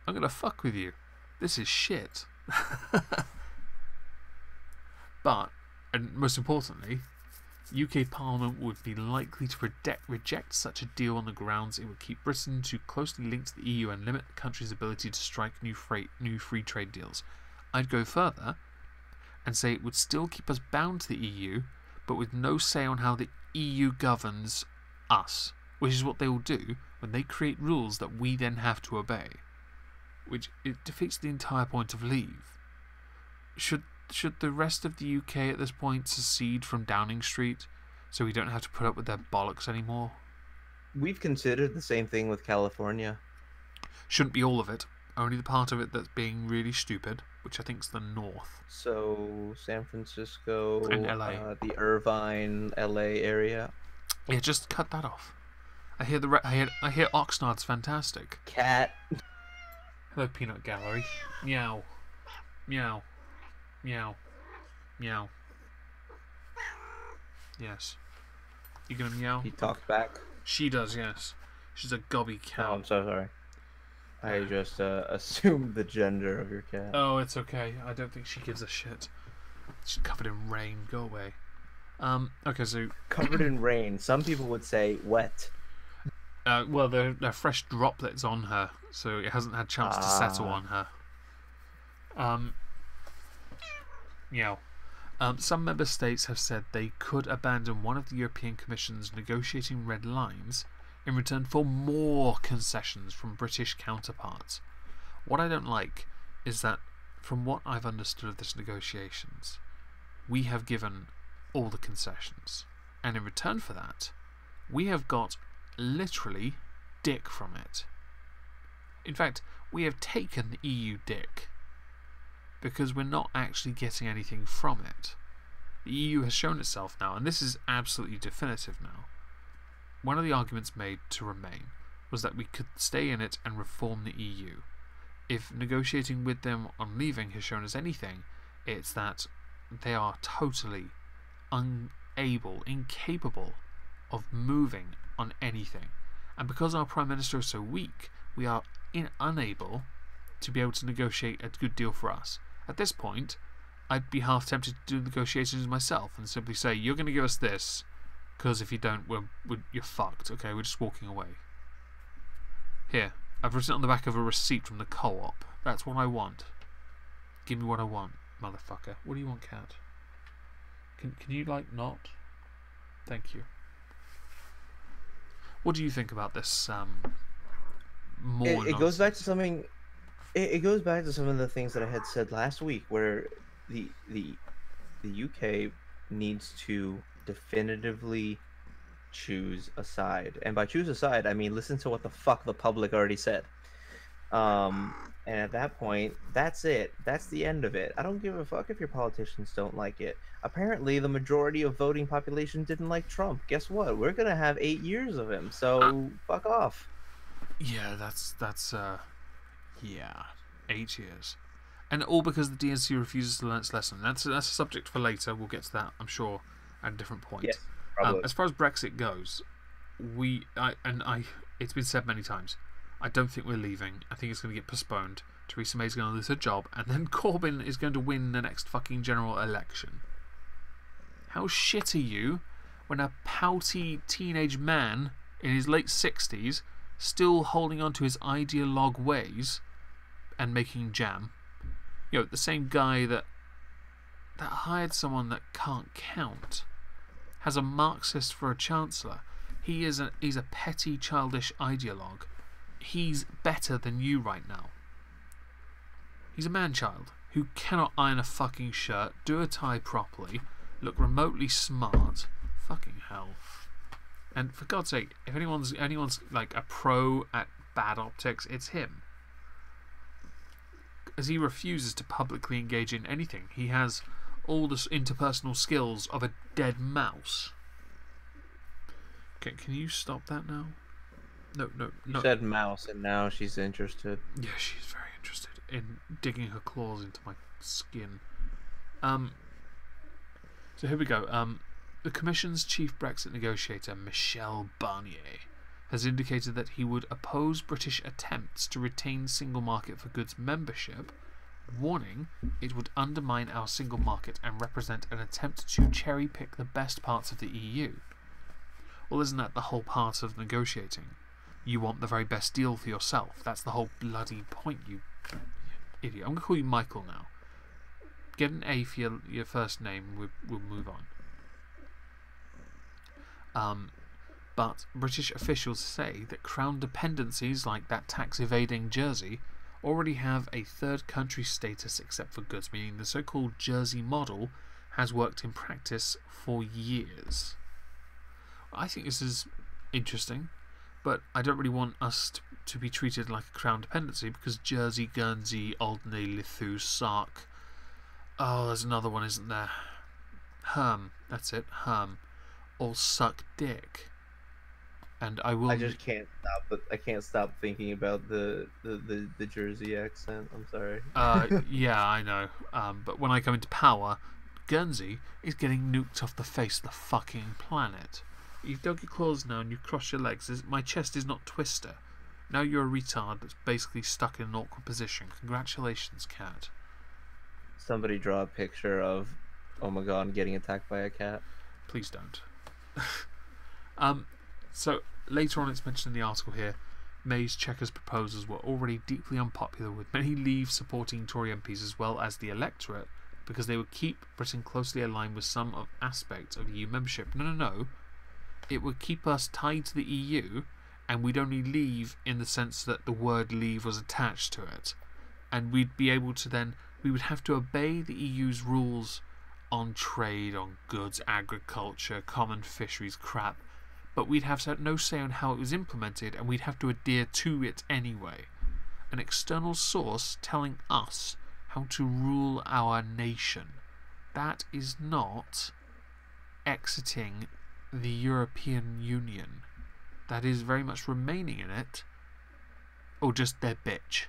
I'm going to fuck with you. This is shit. But, and most importantly, UK Parliament would be likely to reject such a deal on the grounds it would keep Britain too closely linked to the EU and limit the country's ability to strike new free trade deals. I'd go further and say it would still keep us bound to the EU, but with no say on how the EU governs us, which is what they will do when they create rules that we then have to obey. Which it defeats the entire point of leave. Should the rest of the UK at this point secede from Downing Street so we don't have to put up with their bollocks anymore? We've considered the same thing with California. Shouldn't be all of it. Only the part of it that's being really stupid, which I think is the north. So San Francisco and LA, the Irvine, LA area. Yeah, just cut that off. I hear Oxnard's fantastic. Cat. Hello, Peanut Gallery. Meow. Meow. Meow. Meow. Yes. You gonna meow? He talks back. She does, yes. She's a gobby cat. Oh, I'm so sorry. I just assumed the gender of your cat. Oh, it's okay. I don't think she gives a shit. She's covered in rain. Go away. Okay, so... Covered in rain. Some people would say wet. Well, there are fresh droplets on her, so it hasn't had a chance to settle on her. Meow. Some member states have said they could abandon one of the European Commission's negotiating red lines in return for more concessions from British counterparts. What I don't like is that, from what I've understood of these negotiations, we have given all the concessions, and in return for that, we have got literally dick from it. In fact, we have taken the EU dick because we're not actually getting anything from it. The EU has shown itself now, and this is absolutely definitive now. One of the arguments made to remain was that we could stay in it and reform the EU. If negotiating with them on leaving has shown us anything, it's that they are totally unable, incapable of moving on anything. And because our Prime Minister is so weak, we are unable to be able to negotiate a good deal for us. At this point, I'd be half tempted to do negotiations myself and simply say, you're going to give us this, because if you don't, you're fucked. Okay, we're just walking away. Here, I've written it on the back of a receipt from the co-op. That's what I want. Give me what I want, motherfucker. What do you want, cat? Can you, like, not? Thank you. What do you think about this? It goes back to something. It goes back to some of the things that I had said last week, where the UK needs to definitively choose a side, and by choose a side, I mean listen to what the fuck the public already said. And at that point, that's it. That's the end of it. I don't give a fuck if your politicians don't like it. Apparently, the majority of voting population didn't like Trump. Guess what? We're gonna have 8 years of him. So fuck off. Yeah, that's yeah, 8 years, and all because the DNC refuses to learn its lesson. That's a subject for later. We'll get to that, I'm sure, at a different point. Yes, probably. As far as Brexit goes, it's been said many times. I don't think we're leaving. I think it's going to get postponed Theresa May's going to lose her job, and then Corbyn is going to win the next fucking general election. How shit are you when a pouty teenage man in his late 60s, still holding on to his ideologue ways and making jam, the same guy that hired someone that can't count, has a Marxist for a chancellor. He's a petty, childish ideologue. He's better than you right now. He's a man-child who cannot iron a fucking shirt, do a tie properly, look remotely smart. Fucking hell. And for God's sake, if anyone's like a pro at bad optics, it's him. As he refuses to publicly engage in anything. He has all the interpersonal skills of a dead mouse. Okay, can you stop that now? No. You said mouse, and now she's interested. Yeah, she's very interested in digging her claws into my skin. So here we go. The Commission's chief Brexit negotiator, Michel Barnier, has indicated that he would oppose British attempts to retain single market for goods membership, warning it would undermine our single market and represent an attempt to cherry-pick the best parts of the EU. Well, isn't that the whole part of negotiating? You want the very best deal for yourself. That's the whole bloody point, you idiot. I'm going to call you Michael now. Get an A for your first name, we'll move on. But British officials say that Crown dependencies like that tax-evading Jersey already have a third country status except for goods, meaning the so-called Jersey model has worked in practice for years. I think this is interesting, but I don't really want us to be treated like a Crown dependency because Jersey, Guernsey, Alderney, Lithu, Sark. Oh, there's another one, isn't there? Herm, that's it, Herm. All suck dick. And I will. I just can't stop. But I can't stop thinking about the Jersey accent. I'm sorry. Yeah, I know. But when I come into power, Guernsey is getting nuked off the face of the fucking planet. You've dug your claws now and you've crossed your legs. My chest is not Twister. Now you're a retard that's basically stuck in an awkward position. Congratulations, cat. Somebody draw a picture of Omegon getting attacked by a cat. Please don't. So later on it's mentioned in the article here, May's Chequers proposals were already deeply unpopular with many Leave supporting Tory MPs as well as the electorate because they would keep Britain closely aligned with some of aspects of EU membership. No. It would keep us tied to the EU and we'd only leave in the sense that the word leave was attached to it. And we'd be able to then, we would have to obey the EU's rules on trade, on goods, agriculture, common fisheries, crap. But we'd have no say on how it was implemented and we'd have to adhere to it anyway. An external source telling us how to rule our nation. That is not exiting the European Union. That is very much remaining in it, or just their bitch.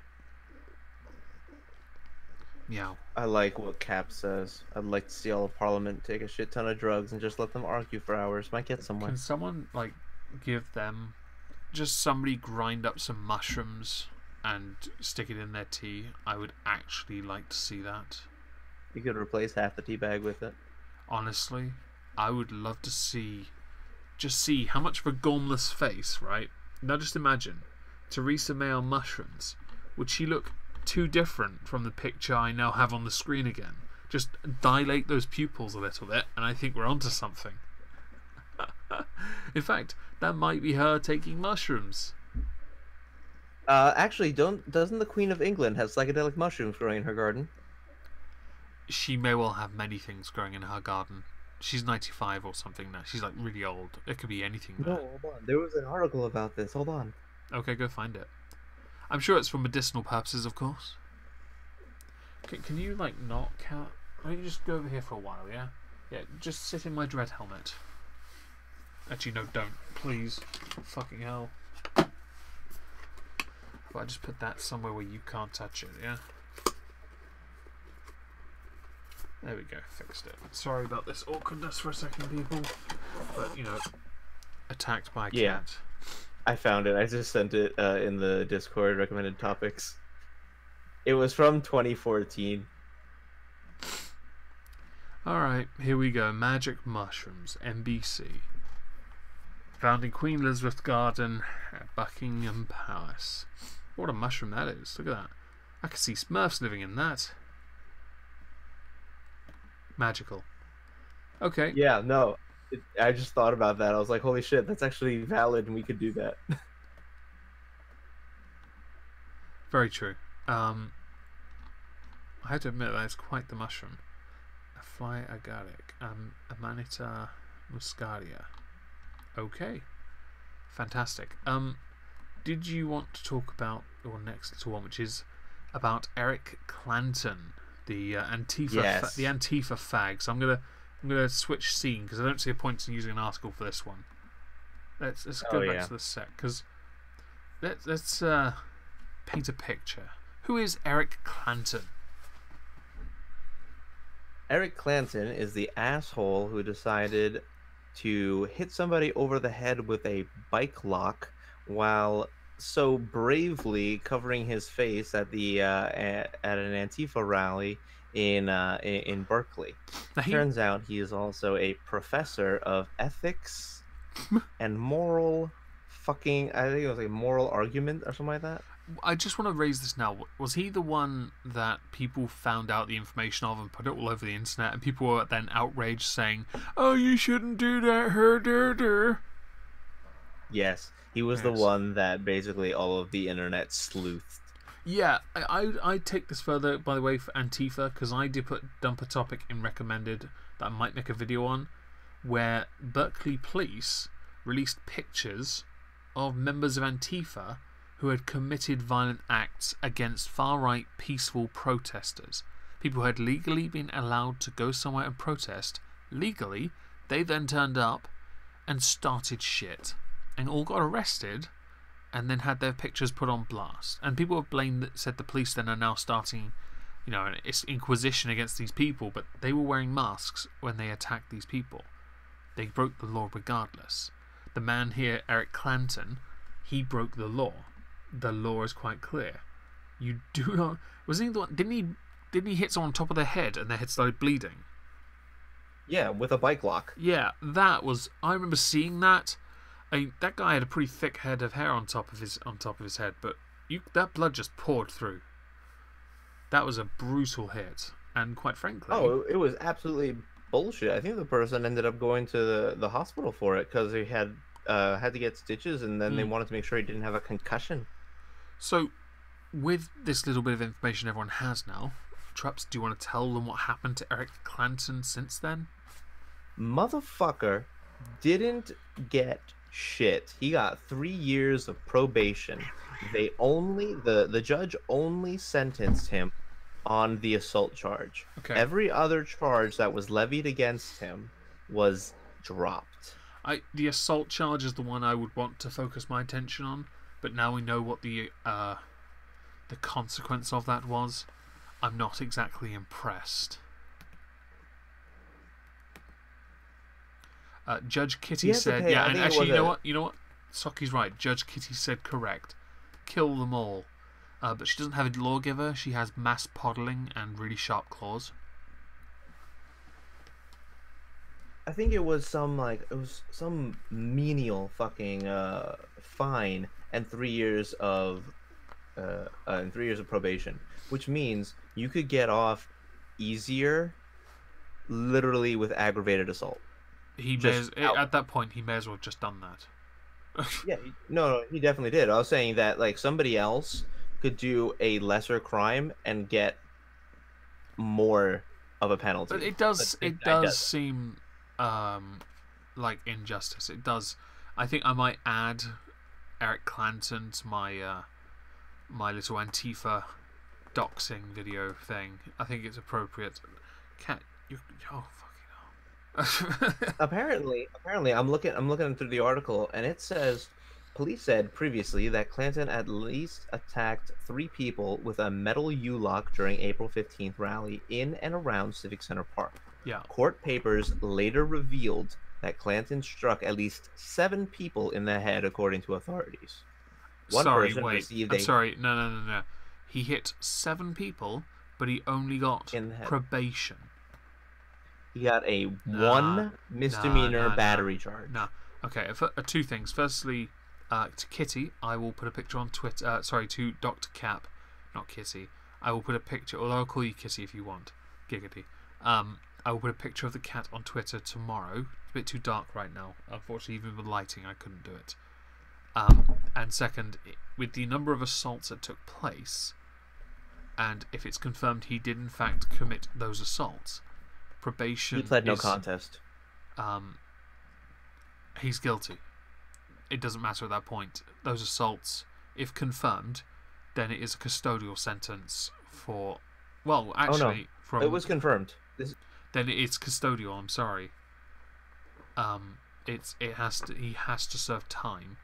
Meow. I like what Cap says. I'd like to see all of Parliament take a shit ton of drugs and just let them argue for hours. Might get somewhere. Can someone, like, give them... Just somebody grind up some mushrooms and stick it in their tea? I would actually like to see that. You could replace half the tea bag with it. Honestly, I would love to see... Just see how much of a gormless face, right? Now just imagine, Theresa May on mushrooms. Would she look too different from the picture I now have on the screen again? Just dilate those pupils a little bit and I think we're onto something. In fact, that might be her taking mushrooms. Actually, doesn't the Queen of England have psychedelic mushrooms growing in her garden? She may well have many things growing in her garden. She's 95 or something now. She's like really old. It could be anything. No, hold on. There was an article about this. Hold on. Okay, go find it. I'm sure it's for medicinal purposes, of course. Can you, like, not count? Why don't you just go over here for a while, yeah? Yeah, just sit in my dread helmet. Actually, no, don't. Please. Fucking hell. How about I just put that somewhere where you can't touch it, yeah? There we go, fixed it. Sorry about this awkwardness for a second, people. But, you know, attacked by a cat. I found it. I just sent it in the Discord recommended topics. It was from 2014. Alright, here we go. Magic mushrooms, NBC. Found in Queen Elizabeth Garden at Buckingham Palace. What a mushroom that is. Look at that. I could see Smurfs living in that. Magical. Okay. Yeah, no. I just thought about that. I was like, holy shit, that's actually valid and we could do that. Very true. I have to admit that is quite the mushroom. A fly agaric. Amanita muscaria. Okay. Fantastic. Did you want to talk about your next little one, which is about Eric Clanton, the Antifa, Yes. the Antifa fag? So I'm gonna switch scene because I don't see a point in using an article for this one. Let's go back to the set because let's paint a picture. Who is Eric Clanton? Eric Clanton is the asshole who decided to hit somebody over the head with a bike lock while so bravely covering his face at the at an Antifa rally in Berkeley. Turns out he is also a professor of ethics and moral fucking, I think it was a moral argument or something like that. I just want to raise this now. Was he the one that people found out the information of and put it all over the internet, and people were then outraged saying, "Oh, you shouldn't do that, her." Yes, he was the one that basically all of the internet sleuthed. Yeah, I take this further, by the way, for Antifa, because I did dump a topic in recommended that I might make a video on, where Berkeley police released pictures of members of Antifa who had committed violent acts against far-right peaceful protesters. People who had legally been allowed to go somewhere and protest legally. They then turned up and started shit and all got arrested and then had their pictures put on blast. And people have said the police then are now starting, you know, it's inquisition against these people, but they were wearing masks when they attacked these people. They broke the law regardless. The man here, Eric Clanton, he broke the law. The law is quite clear. You do not. Wasn't he the one? Didn't he hit someone on top of their head and their head started bleeding? Yeah, with a bike lock. Yeah, that was. I remember seeing that. I mean, that guy had a pretty thick head of hair on top of his head, but that blood just poured through. That was a brutal hit, and quite frankly, it was absolutely bullshit. I think the person ended up going to the hospital for it because he had to get stitches, and then they wanted to make sure he didn't have a concussion. So, with this little bit of information everyone has now, Trups, do you want to tell them what happened to Eric Clanton since then? Motherfucker didn't get shit. He got 3 years of probation. The judge only sentenced him on the assault charge. Okay. Every other charge that was levied against him was dropped. The assault charge is the one I would want to focus my attention on, but now we know what the consequence of that was. I'm not exactly impressed. Judge Kitty said, yeah, and actually, you know what? Soki's right. Judge Kitty said correct. Kill them all. But she doesn't have a lawgiver. She has mass podling and really sharp claws. I think it was some menial fucking fine and 3 years of probation, which means you could get off easier, literally with aggravated assault. At that point, he may as well have just done that. Yeah, no, he definitely did. I was saying that like somebody else could do a lesser crime and get more of a penalty. But it does seem like injustice. It does. I think I might add Eric Clanton to my my little Antifa doxing video thing. I think it's appropriate. Oh fucking hell. Apparently, I'm looking through the article, and it says police said previously that Clanton at least attacked 3 people with a metal U-lock during April 15th rally in and around Civic Center Park. Yeah. Court papers later revealed that Clanton struck at least 7 people in the head, according to authorities. No. He hit 7 people, but he only got in the head. probation. He got a 1 misdemeanor battery charge. No. Okay, 2 things. Firstly, to Kitty, I will put a picture on Twitter. Sorry, to Dr. Cap, not Kitty. I will put a picture, although I'll call you Kitty if you want. Giggity. I will put a picture of the cat on Twitter tomorrow. It's a bit too dark right now. Unfortunately, even with lighting, I couldn't do it. And second, with the number of assaults that took place, and if it's confirmed he did in fact commit those assaults, probation. He pled no contest. He's guilty. It doesn't matter at that point. Those assaults, if confirmed, then it is a custodial sentence for. Well, actually, it was confirmed. Then it is custodial. I'm sorry. He has to serve time.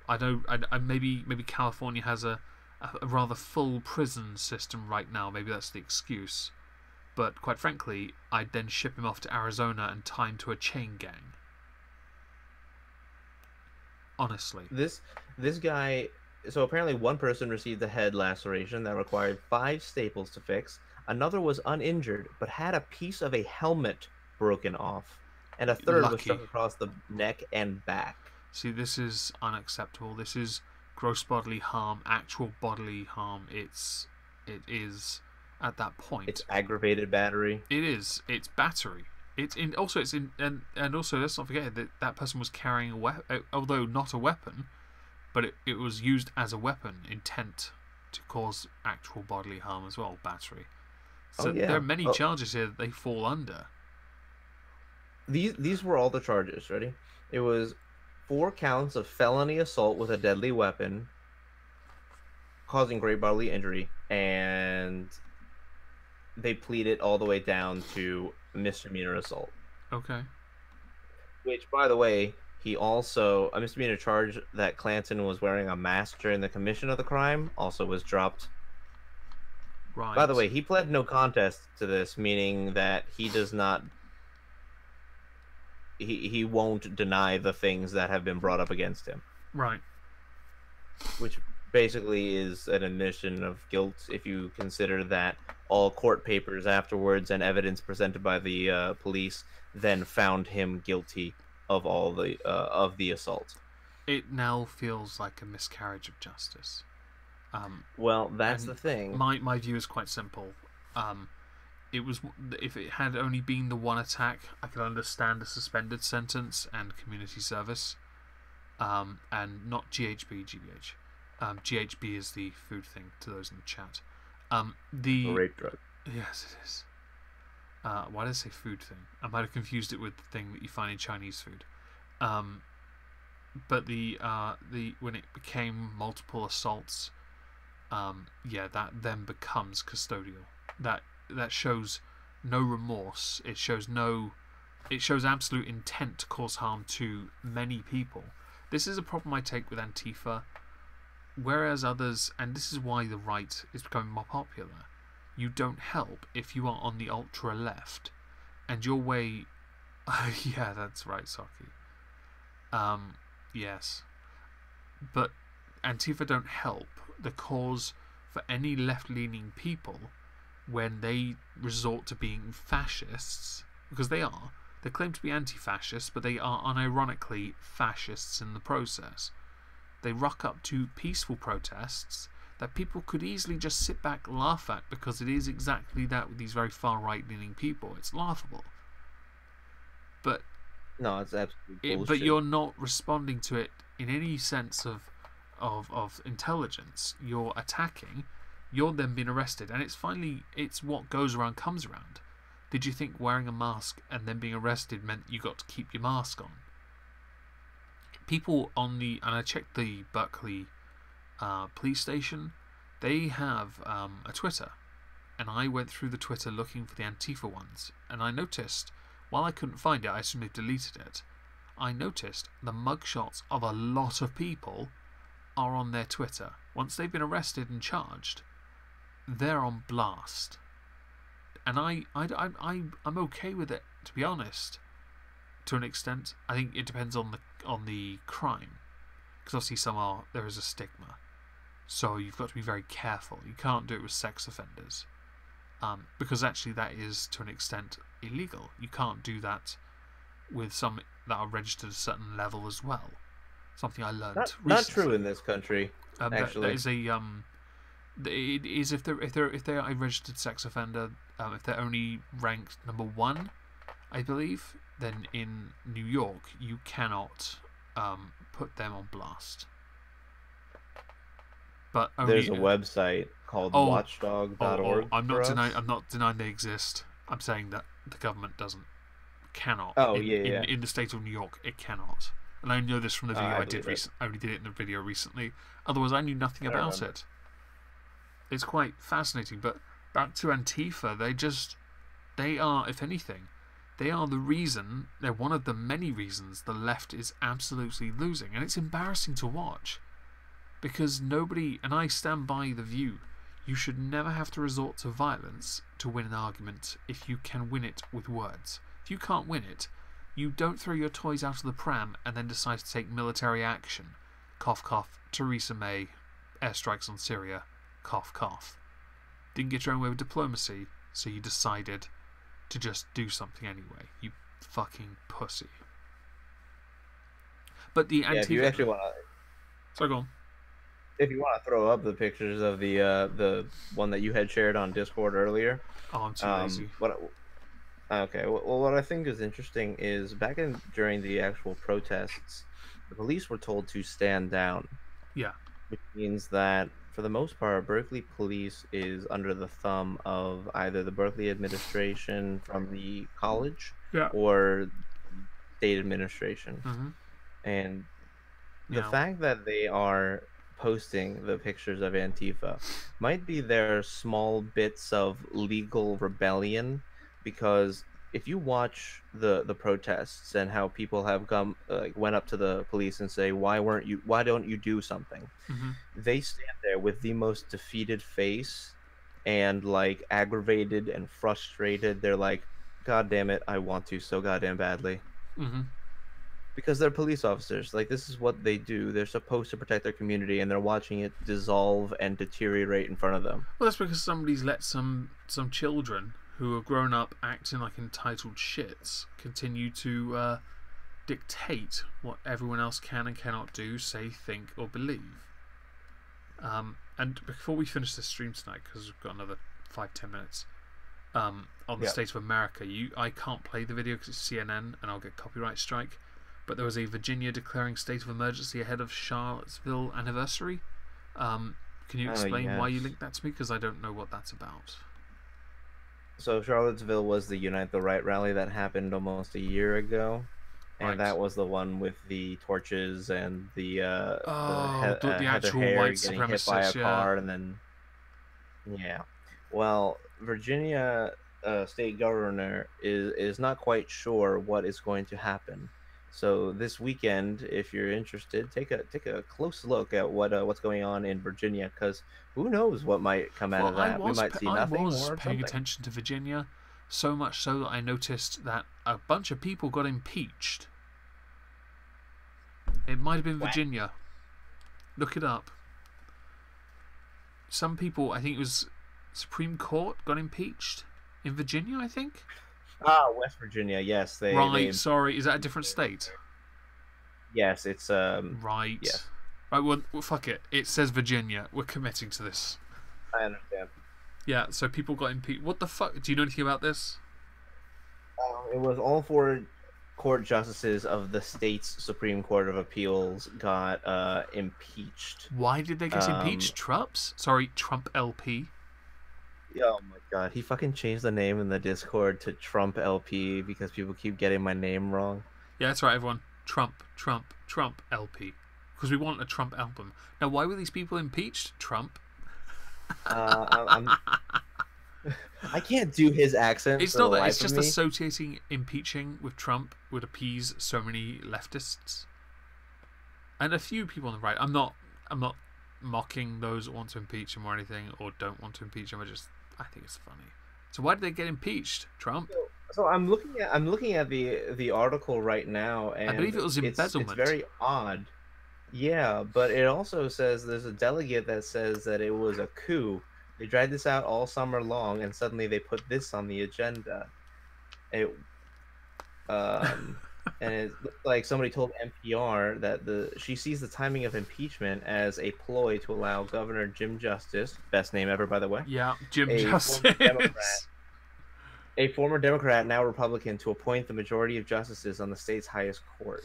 I know. Maybe California has a rather full prison system right now. Maybe that's the excuse. But quite frankly, I'd then ship him off to Arizona and tie him to a chain gang. Honestly. This guy. So apparently, one person received a head laceration that required 5 staples to fix. Another was uninjured, but had a piece of a helmet broken off, and a third was struck across the neck and back. See, this is unacceptable. This is gross bodily harm, actual bodily harm. It is at that point. It's aggravated battery. It is. It's battery. And also let's not forget that that person was carrying a weapon, although not a weapon, but it was used as a weapon, intent to cause actual bodily harm as well. Battery. So there are many charges here that they fall under. These were all the charges. Ready? It was 4 counts of felony assault with a deadly weapon, causing great bodily injury, and they pleaded all the way down to misdemeanor assault. Okay. Which, by the way, he also a misdemeanor charge that Clanton was wearing a mask during the commission of the crime also was dropped. Right. By the way, he pled no contest to this, meaning that he does not. He won't deny the things that have been brought up against him. Right. Which basically is an admission of guilt if you consider that all court papers afterwards and evidence presented by the police then found him guilty of all the assault. It now feels like a miscarriage of justice. Well, that's the thing. My view is quite simple. It was, if it had only been the one attack, I could understand a suspended sentence and community service, and not GHB, GBH. GHB is the food thing to those in the chat. The rape drug. Yes, it is. Why did I say food thing? I might have confused it with the thing that you find in Chinese food. But when it became multiple assaults, that then becomes custodial. That shows no remorse. It shows absolute intent to cause harm to many people. This is a problem I take with Antifa, whereas others, and this is why the right is becoming more popular, you don't help if you are on the ultra left, and your way. Yeah, that's right, Saki. Yes, but Antifa don't help the cause for any left-leaning people when they resort to being fascists, because they are. They claim to be anti-fascists, but they are unironically fascists in the process. They rock up to peaceful protests that people could easily just sit back and laugh at, because it is exactly that with these very far right-leaning people. It's laughable. But no, it's absolutely bullshit. But you're not responding to it in any sense of intelligence. You're attacking. You're then being arrested, and it's what goes around comes around. Did you think wearing a mask and then being arrested meant you got to keep your mask on? People and I checked the Berkeley police station, they have a Twitter, and I went through the Twitter looking for the Antifa ones, and I noticed, while I couldn't find it, I assumed they've deleted it, I noticed the mugshots of a lot of people are on their Twitter. Once they've been arrested and charged, they're on blast. And I'm okay with it, to be honest, to an extent. I think it depends on the crime, because obviously there is a stigma. So you've got to be very careful. You can't do it with sex offenders. Because actually that is, to an extent, illegal. You can't do that with some that are registered at a certain level as well. Something I learned recently. Not true in this country, actually. That is a... it is if they're a registered sex offender, if they're only ranked number 1, I believe, then in New York you cannot put them on blast. But only, there's a website called watchdog.org. I'm not denying they exist. I'm saying that the government cannot. In the state of New York, it cannot. And I know this from the video I did recently. I only did it in the video recently. Otherwise, I knew nothing about it. It's quite fascinating. But back to Antifa, they are, if anything, they are the reason. They're one of the many reasons the left is absolutely losing, and it's embarrassing to watch. Because nobody, and I stand by the view, you should never have to resort to violence to win an argument if you can win it with words. If you can't win it, you don't throw your toys out of the pram and then decide to take military action. Cough, cough, Theresa May, airstrikes on Syria, cough, cough. Didn't get your own way with diplomacy, so you decided to just do something anyway. You fucking pussy. But the Antifa... if you actually want to... Sorry, go on. If you want to throw up the pictures of the one that you had shared on Discord earlier. Oh, I'm too lazy. Okay, well, what I think is interesting is during the actual protests, the police were told to stand down. Yeah. Which means that, for the most part, Berkeley police is under the thumb of either the Berkeley administration from the college or state administration. Mm-hmm. And the fact that they are posting the pictures of Antifa might be their small bits of legal rebellion, because if you watch the protests and how people have went up to the police and say, why don't you do something? Mm-hmm. They stand there with the most defeated face and aggravated and frustrated. They're like, God damn it, I want to so goddamn badly. Mm-hmm. Because they're police officers. This is what they do. They're supposed to protect their community, and they're watching it dissolve and deteriorate in front of them. Well, that's because somebody's let some children who have grown up acting like entitled shits continue to dictate what everyone else can and cannot do, say, think, or believe. And before we finish this stream tonight, because we've got another 5-10 minutes, on the state of America, I can't play the video because it's CNN and I'll get copyright strike. But there was a Virginia declaring state of emergency ahead of Charlottesville anniversary. Can you explain why you linked that to me? Because I don't know what that's about. So Charlottesville was the Unite the Right rally that happened almost a year ago. And that was the one with the torches and the actual white getting hit by a car and then... Yeah. Well, Virginia state governor is not quite sure what is going to happen. So this weekend, if you're interested, take a close look at what's going on in Virginia, because who knows what might come out of that. We might see nothing. I was paying attention to Virginia, so much so that I noticed that a bunch of people got impeached. It might have been Virginia. Look it up. Some people, I think it was Supreme Court, got impeached in Virginia, I think. West Virginia, yes. Sorry, is that a different state? Yes, it's Right. Yeah. Right, well, fuck it. It says Virginia. We're committing to this. I understand. Yeah, so people got impeached. What the fuck? Do you know anything about this? It was all 4 court justices of the state's Supreme Court of Appeals got impeached. Why did they get impeached? TrupsLP. Oh my god, he fucking changed the name in the Discord to TrupsLP because people keep getting my name wrong. Yeah, that's right, everyone. TrupsLP. Because we want a Trump album. Now, why were these people impeached? Trump? I can't do his accent. It's not that, it's just associating impeaching with Trump would appease so many leftists. And a few people on the right. I'm not mocking those that want to impeach him or anything, or don't want to impeach him. I think it's funny. So why did they get impeached, Trump? So I'm looking at the article right now, and I believe it was embezzlement. It's very odd. Yeah, but it also says there's a delegate that says that it was a coup. They dragged this out all summer long, and suddenly they put this on the agenda. It um, and it looks like somebody told NPR that she sees the timing of impeachment as a ploy to allow Governor Jim Justice, best name ever by the way, Yeah, Jim a Justice. former Democrat, now Republican, to appoint the majority of justices on the state's highest court.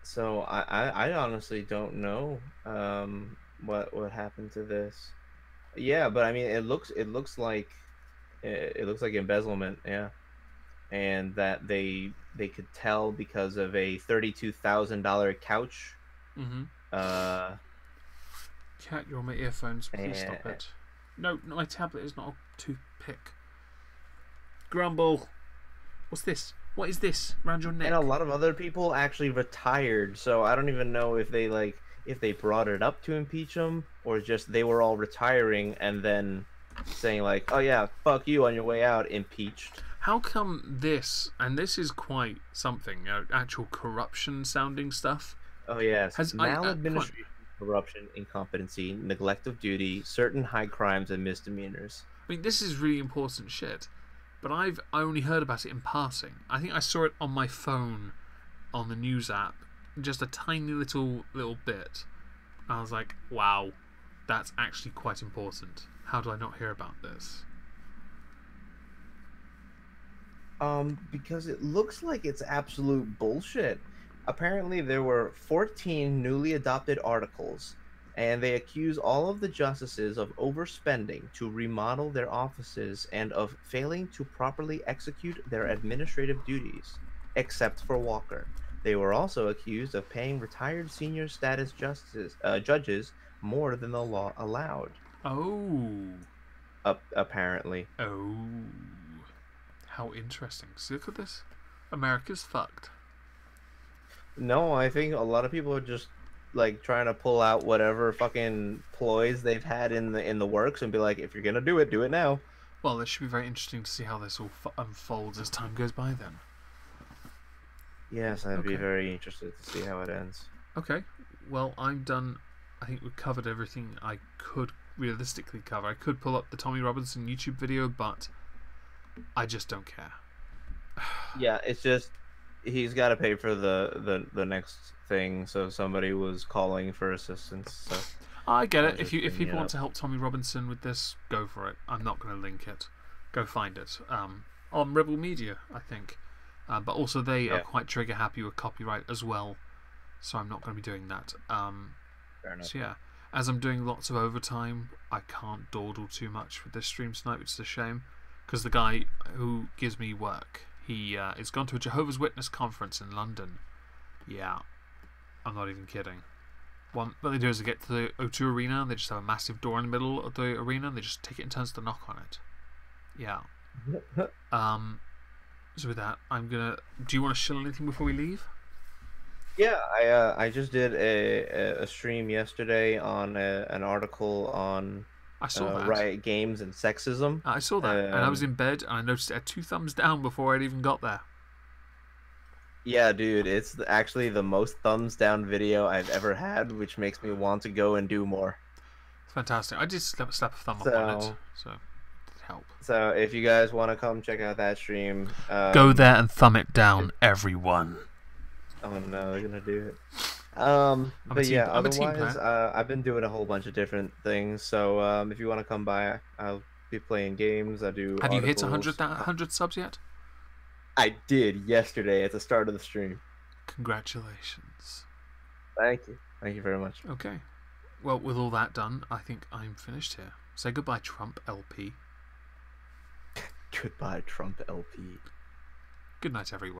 So I honestly don't know what happened to this. Yeah, but I mean it looks like embezzlement, yeah, and that they could tell because of a $32,000 couch. Mm-hmm. Uh, Cat, you're on my earphones. Please and, stop it. No, my tablet is not a toothpick. Grumble. What's this? What is this around your neck? and a lot of other people actually retired, so I don't even know if they brought it up to impeach them or just they were all retiring and then saying like, oh yeah, fuck you on your way out, impeached. How come this, and this is quite something, actual corruption sounding stuff? Oh yes, maladministration, corruption, incompetency, neglect of duty, certain high crimes and misdemeanors. I mean, this is really important shit, but I only heard about it in passing. I think I saw it on my phone on the news app, just a tiny little bit. I was like, wow, that's actually quite important. How do I not hear about this? Because it looks like it's absolute bullshit. Apparently, there were 14 newly adopted articles, and they accuse all of the justices of overspending to remodel their offices and of failing to properly execute their administrative duties, except for Walker. They were also accused of paying retired senior status judges more than the law allowed. Oh. Apparently. Oh. How interesting. See, look at this. America's fucked. No, I think a lot of people are just like trying to pull out whatever fucking ploys they've had in the works and be like, if you're gonna do it now. Well, it should be very interesting to see how this all unfolds as time goes by then. Yes, I'd be very interested to see how it ends. Okay, well, I'm done. I think we've covered everything I could realistically cover. I could pull up the Tommy Robinson YouTube video, but I just don't care. Yeah, it's just he's got to pay for the next thing, so somebody was calling for assistance. So I get it. If people want to help Tommy Robinson with this, go for it. I'm not going to link it. Go find it on Rebel Media, I think. But also they are quite trigger happy with copyright as well, so I'm not going to be doing that. Fair enough. So yeah, as I'm doing lots of overtime, I can't dawdle too much with this stream tonight, which is a shame, because the guy who gives me work, he has gone to a Jehovah's Witness conference in London. Yeah, I'm not even kidding. What they do is they get to the O2 Arena, and they just have a massive door in the middle of the arena, and they just take it and turns the knock on it. Yeah. So with that, I'm gonna. Do you want to shill anything before we leave? Yeah, I just did a stream yesterday on an article on I saw that. Riot Games and sexism. I saw that, and I was in bed, and I noticed it had 2 thumbs down before I'd even got there. Yeah, dude, it's actually the most thumbs down video I've ever had, which makes me want to go and do more. It's fantastic. I did slap a thumb up on it, so it help. So if you guys want to come check out that stream, go there and thumb it down, everyone. Oh no, they're gonna do it. But yeah, otherwise, I've been doing a whole bunch of different things. So if you want to come by, I'll be playing games. I do. Have you hit 100 subs yet? I did yesterday at the start of the stream. Congratulations. Thank you. Thank you very much. Okay. Well, with all that done, I think I'm finished here. Say goodbye, TrupsLP. Goodbye, TrupsLP. Good night, everyone.